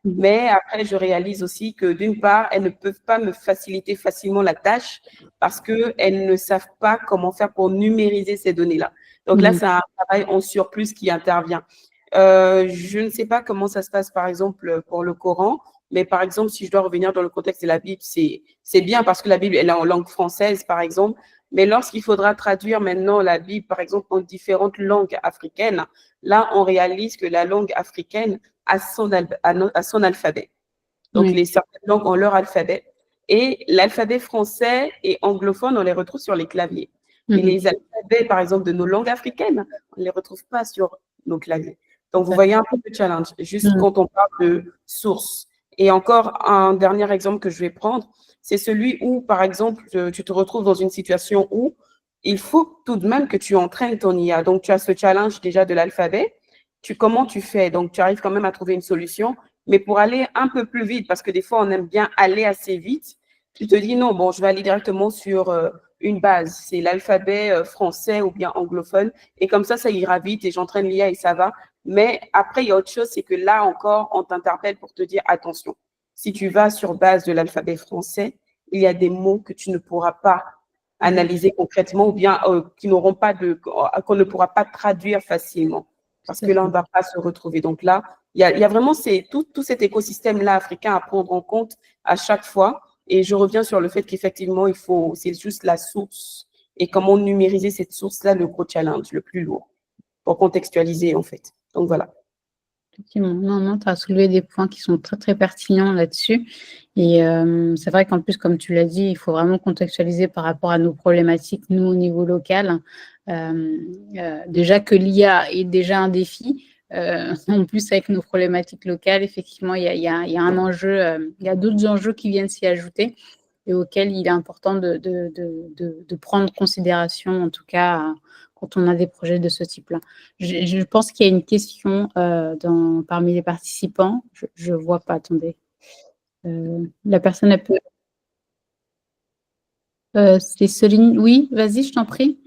Mais après, je réalise aussi que d'une part, elles ne peuvent pas me faciliter facilement la tâche parce qu'elles ne savent pas comment faire pour numériser ces données-là. Donc là, c'est un travail en surplus qui intervient. Je ne sais pas comment ça se passe, par exemple, pour le Coran. Mais par exemple, si je dois revenir dans le contexte de la Bible, c'est bien parce que la Bible, elle est en langue française, par exemple. Mais lorsqu'il faudra traduire maintenant la Bible, par exemple, en différentes langues africaines, là, on réalise que la langue africaine a son alphabet. Donc, certaines langues ont leur alphabet. Et l'alphabet français et anglophone, on les retrouve sur les claviers. Mais les alphabets, par exemple, de nos langues africaines, on ne les retrouve pas sur nos claviers. Donc, vous voyez un peu le challenge, juste quand on parle de source. Et encore un dernier exemple que je vais prendre, c'est celui où, par exemple, tu te retrouves dans une situation où il faut tout de même que tu entraînes ton IA. Donc, tu as ce challenge déjà de l'alphabet. Comment tu fais? Donc, tu arrives quand même à trouver une solution. Mais pour aller un peu plus vite, parce que des fois, on aime bien aller assez vite, tu te dis non, bon, je vais aller directement sur une base. C'est l'alphabet français ou bien anglophone. Et comme ça ira vite et j'entraîne l'IA et ça va. Mais après, il y a autre chose, c'est que là encore, on t'interpelle pour te dire attention. Si tu vas sur base de l'alphabet français, il y a des mots que tu ne pourras pas analyser concrètement ou bien qu'on ne pourra pas traduire facilement. Parce que là, on ne va pas se retrouver. Donc là, il y a vraiment tout cet écosystème-là africain à prendre en compte à chaque fois. Et je reviens sur le fait qu'effectivement, c'est juste la source. Et comment numériser cette source-là, le gros challenge, le plus lourd, pour contextualiser, en fait. Donc, voilà. Effectivement, non, tu as soulevé des points qui sont très, très pertinents là-dessus. Et c'est vrai qu'en plus, comme tu l'as dit, il faut vraiment contextualiser par rapport à nos problématiques, nous, au niveau local. Déjà que l'IA est déjà un défi. En plus, avec nos problématiques locales, effectivement, il y a un enjeu, il y a d'autres enjeux qui viennent s'y ajouter et auxquels il est important de prendre considération, en tout cas, quand on a des projets de ce type-là. Je pense qu'il y a une question parmi les participants. Je ne vois pas, attendez. La personne, elle peut... c'est Céline. Oui, vas-y, je t'en prie.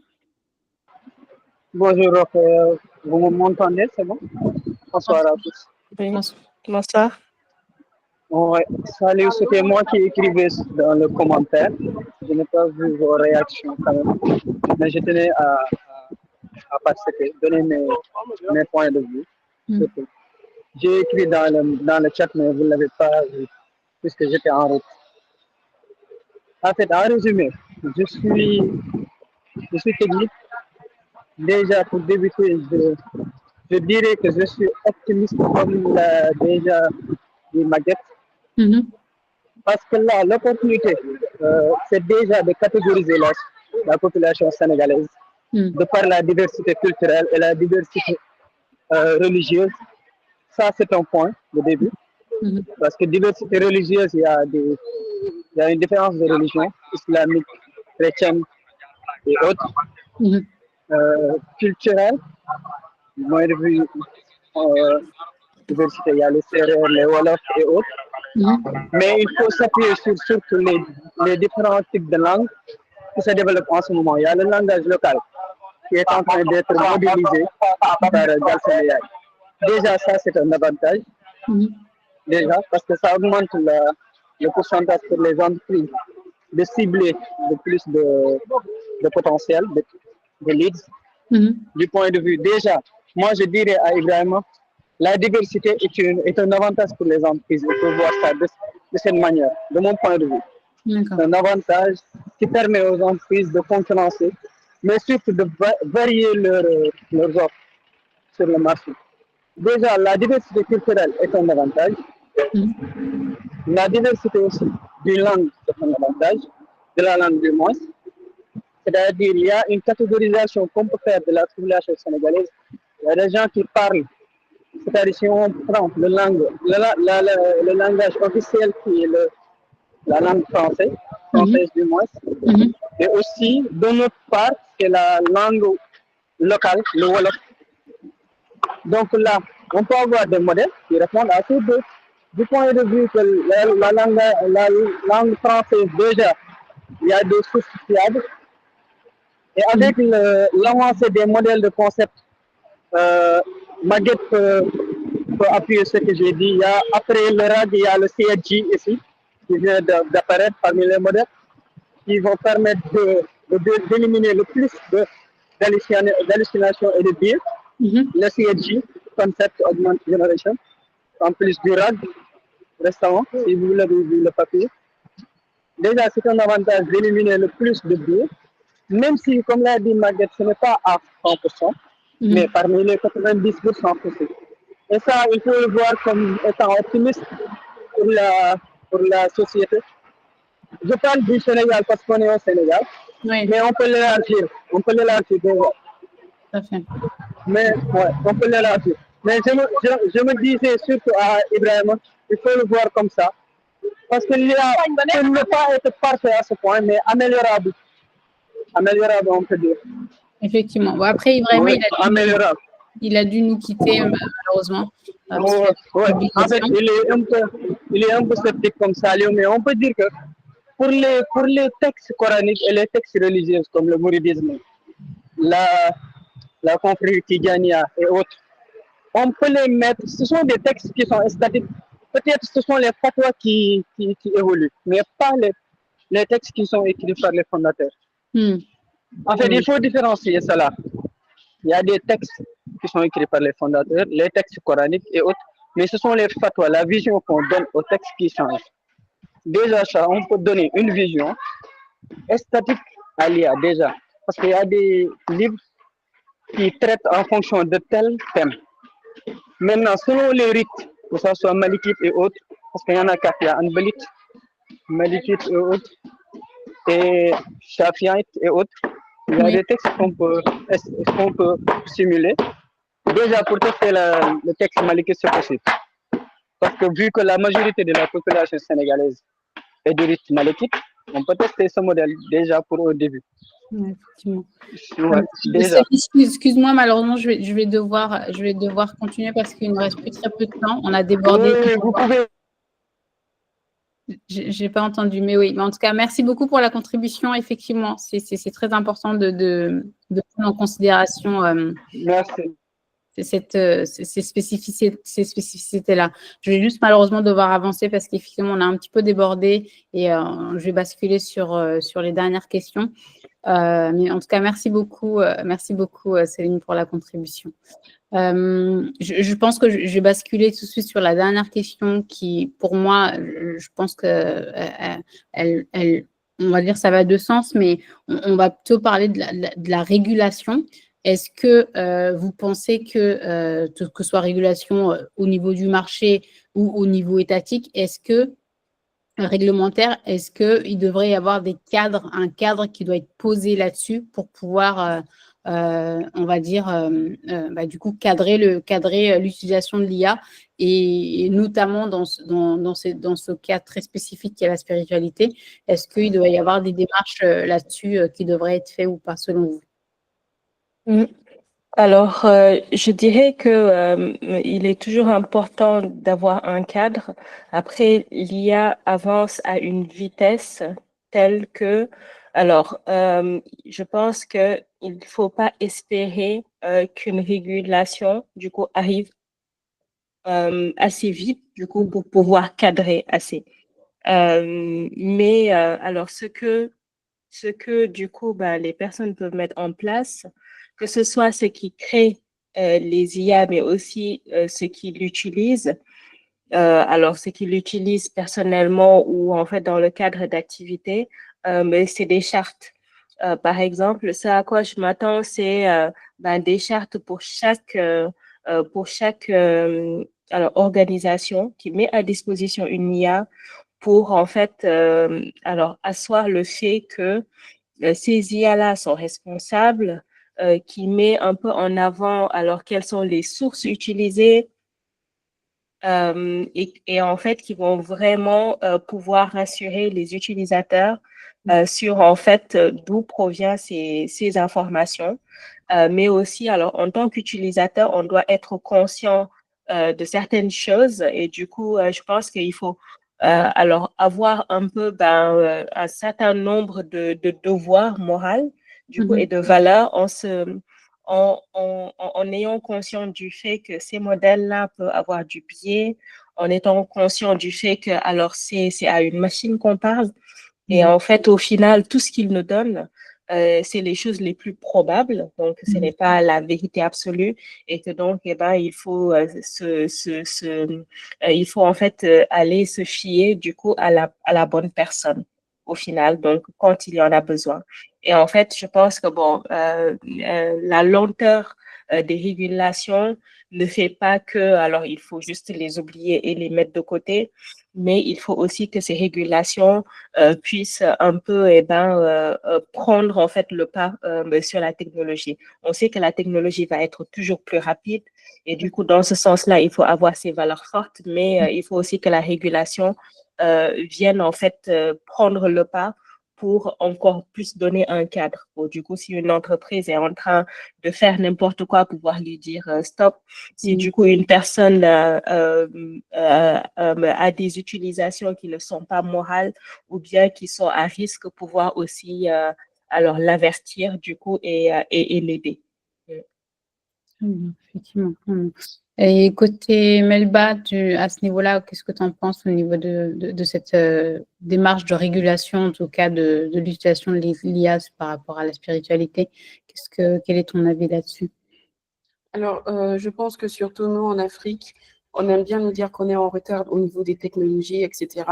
Bonjour, vous m'entendez, c'est bon? Bonsoir à tous. Oui. Bonsoir. Ouais. Salut, c'était moi qui écrivais dans le commentaire. Je n'ai pas vu vos réactions quand même, mais je tenais à participer, donner mes points de vue. J'ai écrit dans le chat, mais vous ne l'avez pas vu, puisque j'étais en route. En fait, en résumé, je suis technique. Déjà, pour débuter, je dirais que je suis optimiste comme l'a déjà dit Maguette. Parce que là, l'opportunité c'est déjà de catégoriser la population sénégalaise de par la diversité culturelle et la diversité religieuse. Ça, c'est un point de début. Parce que diversité religieuse, il y a une différence de religion, islamique, chrétienne et autres. Culturelle, du point de vue diversité, il y a les Sérères, les Wolofs et autres. Mais il faut s'appuyer sur surtout les différents types de langues qui se développent en ce moment. Il y a le langage local qui est en train d'être modélisé par Galsen AI. Déjà, ça, c'est un avantage. Déjà, parce que ça augmente le pourcentage pour les entreprises de cibler de plus de potentiel, de leads. Du point de vue, déjà, moi, je dirais à Ibrahim, la diversité est un avantage pour les entreprises. Il faut voir ça de cette manière, de mon point de vue. C'est un avantage qui permet aux entreprises de concurrencer, mais surtout de varier leurs offres sur le marché. Déjà, la diversité culturelle est un avantage. La diversité aussi du langue est un avantage, de la langue du moins. C'est-à-dire il y a une catégorisation qu'on peut faire de la population sénégalaise. Il y a des gens qui parlent, c'est-à-dire si on prend le langage officiel qui est la langue française du moins, et aussi de notre part, c'est la langue locale, le Wolof. Donc là, on peut avoir des modèles qui répondent à ces deux. Du point de vue que la langue française, déjà, il y a des sources fiables. Et avec l'avancée des modèles de concept, Maguette peut appuyer ce que j'ai dit. Après le RAG, il y a le CSG ici, qui vient d'apparaître parmi les modèles, qui vont permettre d'éliminer le plus d'hallucinations et de biais. Le CSG, Concept Augmented Generation, en plus du RAG, récemment, si vous l'avez vu le papier. Déjà, c'est un avantage d'éliminer le plus de biais, même si, comme l'a dit Maguette, ce n'est pas à 100%, mais parmi les 90% possibles. Et ça, il faut le voir comme étant optimiste pour la société. Je parle du Sénégal parce qu'on est au Sénégal, mais on peut l'élargir. On peut l'élargir déjà. Mais ouais, on peut l'élargir. Mais je me disais surtout à Ibrahim, il faut le voir comme ça. Parce qu'il y a, ça ne peut pas être parfait à ce point, mais améliorable. Améliorable, on peut dire. Effectivement. Bon, après, Ibrahim, Oui, il a dû nous quitter, malheureusement. Ouais. En fait, il est un peu sceptique comme ça, mais on peut dire que pour les textes coraniques et les textes religieux, comme le mouridisme, la confrérie Tidjania et autres, on peut les mettre, ce sont des textes qui sont statiques. Peut-être ce sont les fatwas qui évoluent, mais pas les textes qui sont écrits par les fondateurs. En fait, il faut différencier cela. Il y a des textes qui sont écrits par les fondateurs, les textes coraniques et autres, mais ce sont les fatwas, la vision qu'on donne aux textes qui changent. Déjà, ça, on peut donner une vision statique à l'IA, déjà, parce qu'il y a des livres qui traitent en fonction de tel thème. Maintenant, selon les rites, que ce soit malikite et autres, parce qu'il y en a quatre, il y a Anbalite, malikite et autres, et Shafiite et autres, il y a des textes qu'on peut simuler. Déjà, pour tester le texte malikite, c'est possible. Parce que vu que la majorité de la population sénégalaise est de rite malikite, on peut tester ce modèle déjà pour au début. Ouais, effectivement. Déjà. Excuse-moi, malheureusement, je vais devoir continuer parce qu'il nous reste plus très peu de temps. On a débordé. Oui, vous pouvez. J'ai pas entendu, mais oui. Mais en tout cas, merci beaucoup pour la contribution. Effectivement, c'est très important de prendre en considération. Merci. Ces spécificités-là. Je vais juste malheureusement devoir avancer parce qu'effectivement, on a un petit peu débordé et je vais basculer sur les dernières questions. Mais en tout cas, merci beaucoup Céline, pour la contribution. Je pense que je vais basculer tout de suite sur la dernière question qui, pour moi, je pense que on va dire ça va de sens, mais on va plutôt parler de la régulation. Est-ce que vous pensez que ce soit régulation au niveau du marché ou au niveau étatique, est-ce que réglementaire, est-ce qu'il devrait y avoir un cadre qui doit être posé là-dessus pour pouvoir, on va dire, du coup, cadrer l'utilisation de l'IA et notamment dans ce cas très spécifique qui est la spiritualité, est-ce qu'il doit y avoir des démarches là-dessus qui devraient être faites ou pas selon vous? Alors, je dirais que il est toujours important d'avoir un cadre. Après, l'IA avance à une vitesse telle que, alors, je pense que il faut pas espérer qu'une régulation, du coup, arrive assez vite, du coup, pour pouvoir cadrer assez. Mais alors, ce que du coup, les personnes peuvent mettre en place, que ce soit ceux qui créent les IA, mais aussi ceux qui l'utilisent. Alors, ceux qui l'utilisent personnellement ou en fait dans le cadre d'activités, mais c'est des chartes. Par exemple, ce à quoi je m'attends, c'est des chartes pour chaque alors, organisation qui met à disposition une IA pour en fait alors asseoir le fait que ces IA-là sont responsables, qui met un peu en avant alors quelles sont les sources utilisées et en fait qui vont vraiment pouvoir rassurer les utilisateurs sur en fait d'où proviennent ces informations. Mais aussi, alors en tant qu'utilisateur, on doit être conscient de certaines choses et du coup, je pense qu'il faut alors avoir un peu un certain nombre de devoirs moraux du coup et de valeurs en ayant conscience du fait que ces modèles-là peuvent avoir du biais, en étant conscient du fait que alors c'est à une machine qu'on parle et en fait au final tout ce qu'il nous donne c'est les choses les plus probables, donc ce n'est pas la vérité absolue et que donc il faut il faut en fait aller se fier du coup à la bonne personne au final, donc quand il y en a besoin. Et en fait, je pense que la lenteur des régulations ne fait pas que, alors il faut juste les oublier et les mettre de côté, mais il faut aussi que ces régulations puissent un peu prendre en fait le pas sur la technologie. On sait que la technologie va être toujours plus rapide et du coup, dans ce sens-là, il faut avoir ces valeurs fortes, mais il faut aussi que la régulation vienne en fait prendre le pas pour encore plus donner un cadre. Bon, du coup, si une entreprise est en train de faire n'importe quoi, pouvoir lui dire stop. Si du coup une personne a des utilisations qui ne sont pas morales ou bien qui sont à risque, pouvoir aussi alors l'avertir du coup et l'aider. Effectivement. Et côté Melba, à ce niveau-là, qu'est-ce que tu en penses au niveau de cette démarche de régulation, en tout cas de l'utilisation de l'IA par rapport à la spiritualité? Quel est ton avis là-dessus? Alors, je pense que surtout nous, en Afrique, on aime bien nous dire qu'on est en retard au niveau des technologies, etc.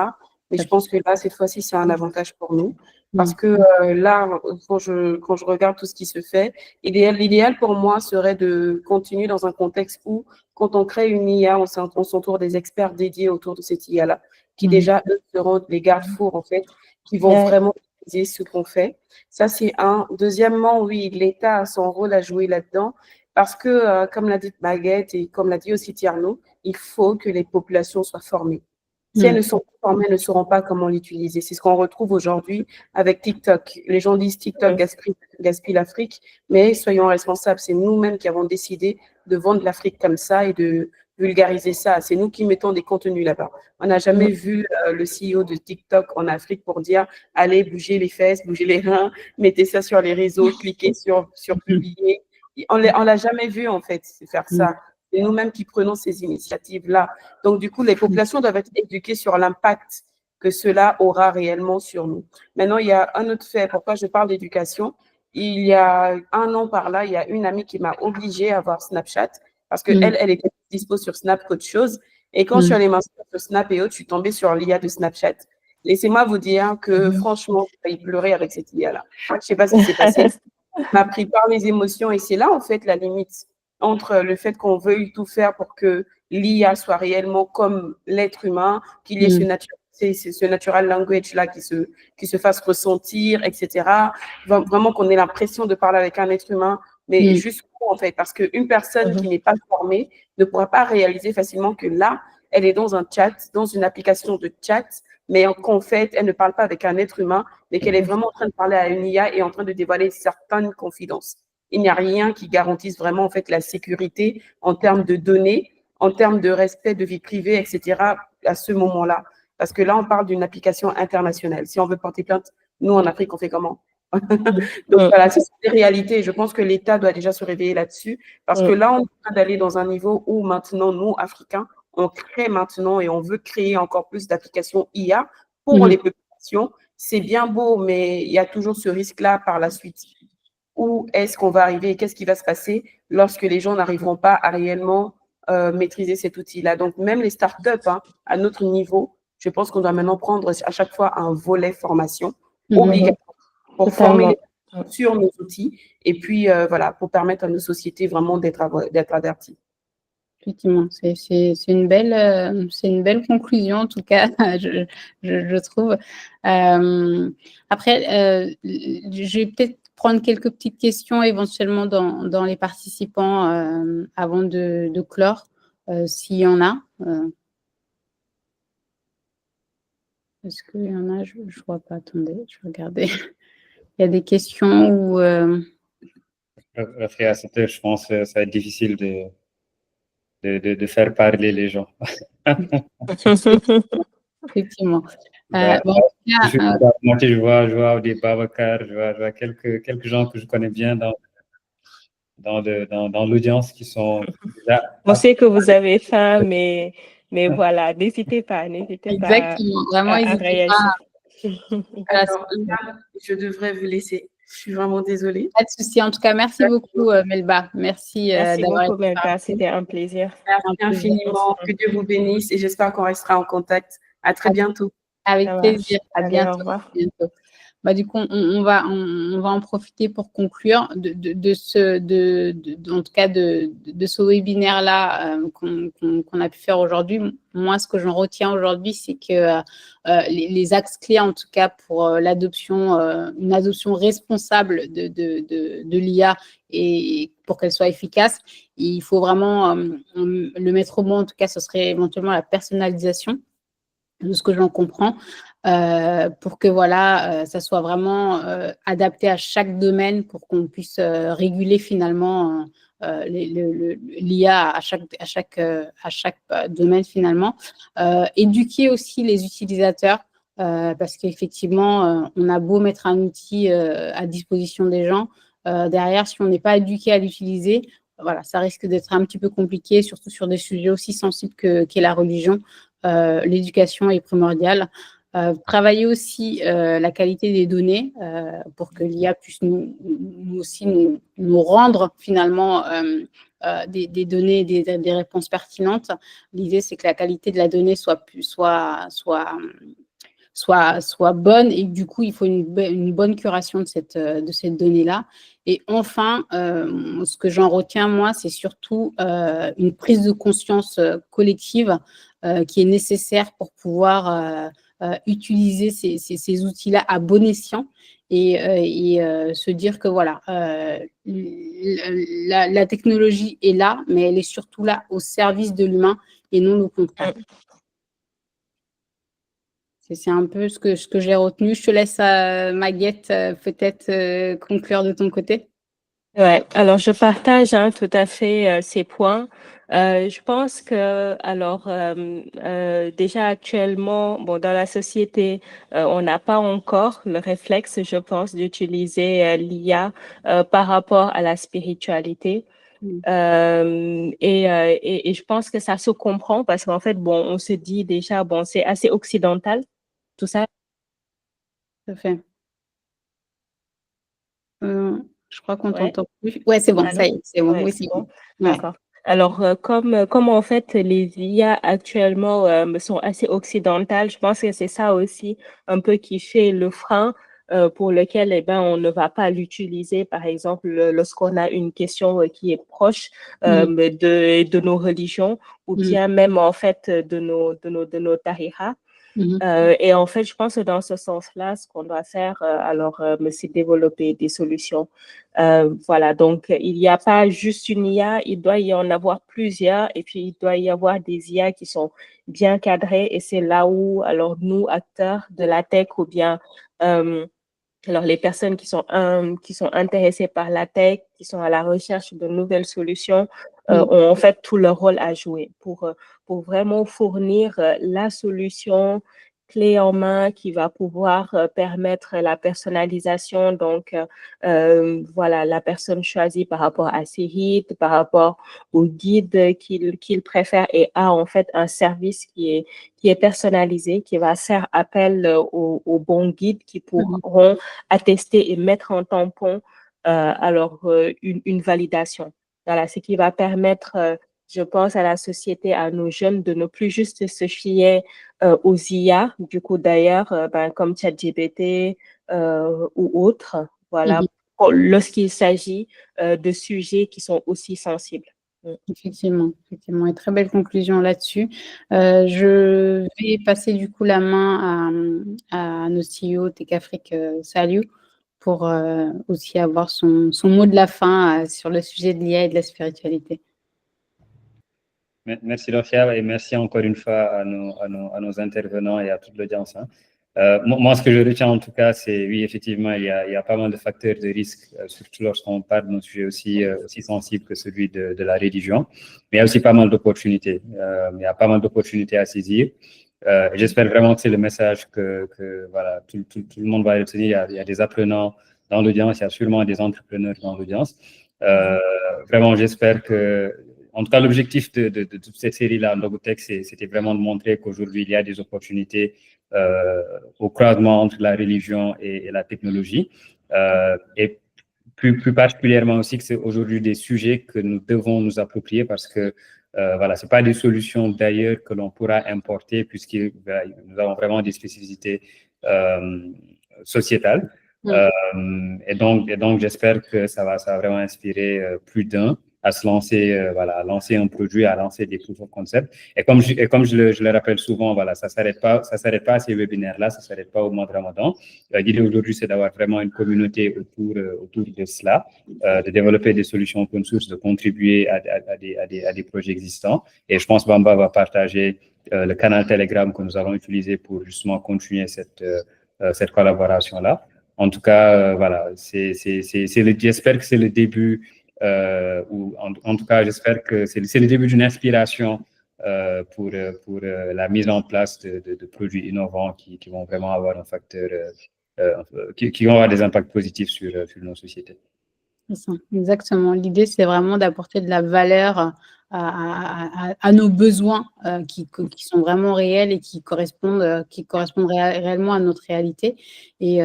Mais je pense que là, cette fois-ci, c'est un avantage pour nous. Parce que là, quand je regarde tout ce qui se fait, l'idéal pour moi serait de continuer dans un contexte où, quand on crée une IA, on s'entoure des experts dédiés autour de cette IA-là, qui déjà, eux, seront les garde-fous, en fait, qui vont vraiment utiliser ce qu'on fait. Ça, c'est un. Deuxièmement, oui, l'État a son rôle à jouer là-dedans. Parce que, comme l'a dit Baguette et comme l'a dit aussi Tierno, il faut que les populations soient formées. Si elles ne sont pas formées, elles ne sauront pas comment l'utiliser. C'est ce qu'on retrouve aujourd'hui avec TikTok. Les gens disent TikTok gaspille l'Afrique, mais soyons responsables. C'est nous-mêmes qui avons décidé de vendre l'Afrique comme ça et de vulgariser ça. C'est nous qui mettons des contenus là-bas. On n'a jamais vu le CEO de TikTok en Afrique pour dire allez, bougez les fesses, bougez les reins, mettez ça sur les réseaux, cliquez sur publier. On l'a jamais vu, en fait, faire ça. C'est nous-mêmes qui prenons ces initiatives-là. Donc, du coup, les populations doivent être éduquées sur l'impact que cela aura réellement sur nous. Maintenant, il y a un autre fait. Pourquoi je parle d'éducation? Il y a 1 an par là, il y a une amie qui m'a obligée à avoir Snapchat parce qu'elle était dispo sur Snap qu'autre chose. Et quand je suis allée m'inscrire sur Snap et autres, je suis tombée sur l'IA de Snapchat. Laissez-moi vous dire que, franchement, j'ai failli pleurer avec cette IA-là. Je ne sais pas ce qui s'est passé. M'a pris par les émotions et c'est là en fait la limite entre le fait qu'on veuille tout faire pour que l'IA soit réellement comme l'être humain, qu'il y ait ce naturalisme ce natural language-là qui se fasse ressentir, etc. Vraiment qu'on ait l'impression de parler avec un être humain, mais jusqu'où en fait, parce qu'une personne qui n'est pas formée ne pourra pas réaliser facilement que là, elle est dans un chat, dans une application de chat, mais qu'en fait, elle ne parle pas avec un être humain, mais qu'elle est vraiment en train de parler à une IA et en train de dévoiler certaines confidences. Il n'y a rien qui garantisse vraiment en fait la sécurité en termes de données, en termes de respect de vie privée, etc. à ce moment-là. Parce que là, on parle d'une application internationale. Si on veut porter plainte, nous, en Afrique, on fait comment? Donc voilà, ce sont des réalités. Je pense que l'État doit déjà se réveiller là-dessus parce que là, on est en train d'aller dans un niveau où maintenant, nous, Africains, on crée maintenant et on veut créer encore plus d'applications IA pour les populations. C'est bien beau, mais il y a toujours ce risque-là par la suite. Où est-ce qu'on va arriver? Qu'est-ce qui va se passer lorsque les gens n'arriveront pas à réellement maîtriser cet outil-là? Donc, même les startups, à notre niveau, je pense qu'on doit maintenant prendre à chaque fois un volet formation obligatoire pour former sur nos outils et puis voilà, pour permettre à nos sociétés vraiment d'être adaptées. Effectivement, c'est une belle conclusion en tout cas, je trouve. Après, je vais peut-être prendre quelques petites questions éventuellement dans les participants avant de clore, s'il y en a. Est-ce qu'il y en a? Je ne vois pas, attendez, je vais regarder. Il y a des questions où… Je pense que ça va être difficile de faire parler les gens. Effectivement. Je vois des Babacar, je vois quelques gens que je connais bien dans l'audience qui sont déjà… On sait que vous avez faim, mais voilà, n'hésitez pas Exactement, vraiment, à n'hésitez réagir. Alors là, je devrais vous laisser. Je suis vraiment désolée. Pas de souci. En tout cas, merci beaucoup, Melba. Merci d'avoir beaucoup, Melba. C'était un plaisir. Merci infiniment. Que Dieu vous bénisse et j'espère qu'on restera en contact. À très bientôt. Avec plaisir. À Allez, bientôt. au revoir. Bah, du coup, on va en profiter pour conclure en tout cas de ce webinaire-là qu'on a pu faire aujourd'hui. Moi, ce que j'en retiens aujourd'hui, c'est que les axes clés, en tout cas pour l'adoption, une adoption responsable de l'IA et pour qu'elle soit efficace, il faut vraiment le mettre au mot. En tout cas, ce serait éventuellement la personnalisation, de ce que j'en comprends, pour que voilà, ça soit vraiment adapté à chaque domaine pour qu'on puisse réguler finalement l'IA à chaque domaine finalement. Éduquer aussi les utilisateurs parce qu'effectivement, on a beau mettre un outil à disposition des gens, derrière, si on n'est pas éduqué à l'utiliser, voilà, ça risque d'être un petit peu compliqué, surtout sur des sujets aussi sensibles qu'est la religion. L'éducation est primordiale. Travailler aussi la qualité des données pour que l'IA puisse nous rendre finalement des données, des réponses pertinentes. L'idée, c'est que la qualité de la donnée soit bonne et du coup, il faut une bonne curation de cette donnée-là. Et enfin, ce que j'en retiens, moi, c'est surtout une prise de conscience collective qui est nécessaire pour pouvoir utiliser ces outils-là à bon escient et se dire que voilà, la technologie est là, mais elle est surtout là au service de l'humain et non le contraire. C'est un peu ce que j'ai retenu. Je te laisse, Maguette, peut-être conclure de ton côté. Ouais, alors je partage tout à fait ces points. Je pense que déjà actuellement, bon, dans la société, on n'a pas encore le réflexe, je pense, d'utiliser l'IA par rapport à la spiritualité. Et je pense que ça se comprend parce qu'en fait, bon, on se dit déjà, bon, c'est assez occidental, tout ça. Tout à fait. Je crois qu'on t'entend plus. Ouais, c'est bon, ça y est, c'est bon. Ouais, oui, c'est bon. D'accord. Alors, comme en fait les IA actuellement sont assez occidentales, je pense que c'est ça aussi un peu qui fait le frein pour lequel on ne va pas l'utiliser, par exemple, lorsqu'on a une question qui est proche de nos religions ou bien même en fait de nos tariqas. Et en fait, je pense que dans ce sens-là, ce qu'on doit faire, c'est développer des solutions. Voilà, donc il n'y a pas juste une IA, il doit y en avoir plusieurs, et puis il doit y avoir des IA qui sont bien cadrées, et c'est là où, alors nous, acteurs de la tech, ou bien alors les personnes qui sont intéressées par la tech, qui sont à la recherche de nouvelles solutions, ont en fait tout leur rôle à jouer pour vraiment fournir la solution clé en main qui va pouvoir permettre la personnalisation. Donc, voilà, la personne choisie par rapport à ses hits, par rapport au guide qu'il préfère, et a en fait un service qui est personnalisé, qui va faire appel aux bons guides qui pourront attester et mettre en tampon une validation. Voilà, ce qui va permettre, je pense, à la société, à nos jeunes, de ne plus juste se fier aux IA, du coup d'ailleurs, comme ChatGPT ou autres, voilà, lorsqu'il s'agit de sujets qui sont aussi sensibles. Effectivement, et très belle conclusion là-dessus. Je vais passer du coup la main à nos CEO Tech Afrique Saliou pour aussi avoir son mot de la fin sur le sujet de l'IA et de la spiritualité. Merci Laufia, et merci encore une fois à nos intervenants et à toute l'audience. Moi, ce que je retiens en tout cas, c'est oui, effectivement, il y a pas mal de facteurs de risque, surtout lorsqu'on parle d'un sujet aussi sensible que celui de la religion, mais il y a aussi pas mal d'opportunités. Il y a pas mal d'opportunités à saisir. J'espère vraiment que c'est le message que voilà, tout le monde va retenir. Il y a des apprenants dans l'audience, il y a sûrement des entrepreneurs dans l'audience. Vraiment, j'espère que, en tout cas, l'objectif de toute cette série-là, Ndogutech, c'était vraiment de montrer qu'aujourd'hui, il y a des opportunités au croisement entre la religion et la technologie. Et plus particulièrement aussi que c'est aujourd'hui des sujets que nous devons nous approprier, parce que voilà, c'est pas des solutions d'ailleurs que l'on pourra importer, puisque nous avons vraiment des spécificités sociétales. Et donc j'espère que ça va vraiment inspirer plus d'un à se lancer, à lancer un produit, à lancer des proof of concept. Et comme je le rappelle souvent, voilà, ça s'arrête pas à ces webinaires-là, ça s'arrête pas au mois de Ramadan. L'idée aujourd'hui, c'est d'avoir vraiment une communauté autour de cela, de développer des solutions open source, de contribuer à des projets existants. Et je pense que Bamba va partager le canal Telegram que nous allons utiliser pour justement continuer cette collaboration-là. En tout cas, voilà, j'espère que c'est le début, ou en tout cas, j'espère que c'est le début d'une inspiration pour la mise en place de produits innovants qui vont vraiment avoir un facteur, qui vont avoir des impacts positifs sur nos sociétés. C'est ça, exactement. L'idée, c'est vraiment d'apporter de la valeur à nos besoins qui sont vraiment réels et qui correspondent réellement à notre réalité. Et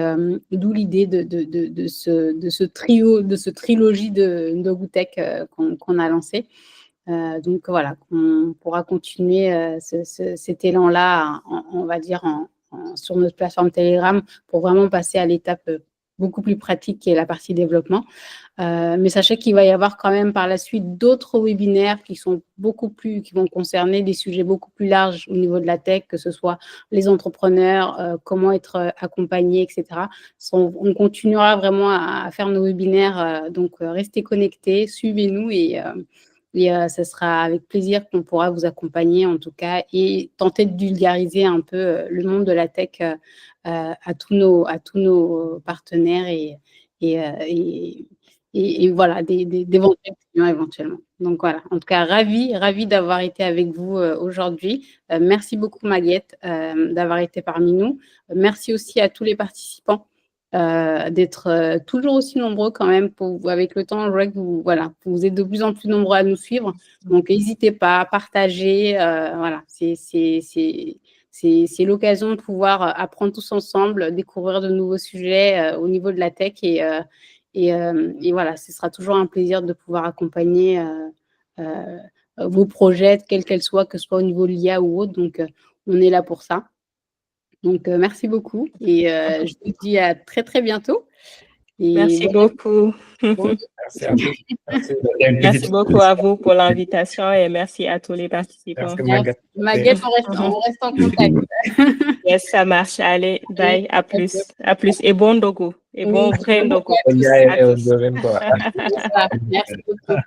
d'où l'idée de ce trio, de ce trilogie de Ndogutech qu'on a lancé. Donc voilà, on pourra continuer cet élan-là, on va dire, sur notre plateforme Telegram pour vraiment passer à l'étape beaucoup plus pratique qui est la partie développement. Mais sachez qu'il va y avoir quand même par la suite d'autres webinaires qui vont concerner des sujets beaucoup plus larges au niveau de la tech, que ce soit les entrepreneurs, comment être accompagné, etc. On continuera vraiment à faire nos webinaires, donc restez connectés, suivez-nous et ce sera avec plaisir qu'on pourra vous accompagner en tout cas et tenter de vulgariser un peu le monde de la tech à tous nos partenaires et voilà, d'éventuels clients éventuellement. Donc voilà, en tout cas, ravi d'avoir été avec vous aujourd'hui. Merci beaucoup Maguette d'avoir été parmi nous. Merci aussi à tous les participants d'être toujours aussi nombreux quand même. Avec le temps, je vois que vous êtes de plus en plus nombreux à nous suivre. Donc n'hésitez pas à partager. Voilà, c'est l'occasion de pouvoir apprendre tous ensemble, découvrir de nouveaux sujets au niveau de la tech et voilà, ce sera toujours un plaisir de pouvoir accompagner vos projets, quels qu'elles soient, que ce soit au niveau de l'IA ou autre. Donc, on est là pour ça. Donc, merci beaucoup et je vous dis à très, très bientôt. Et Merci voilà. beaucoup. Merci à vous. Merci. Merci beaucoup à vous pour l'invitation et merci à tous les participants. Merci, Maguette. Maguette, on reste en contact. Yes, ça marche. Allez, bye. À plus. À plus. Et bon dogo. Et bon Oui, vrai dogo. Il y a À tous. un quoi. C'est ça. Merci beaucoup.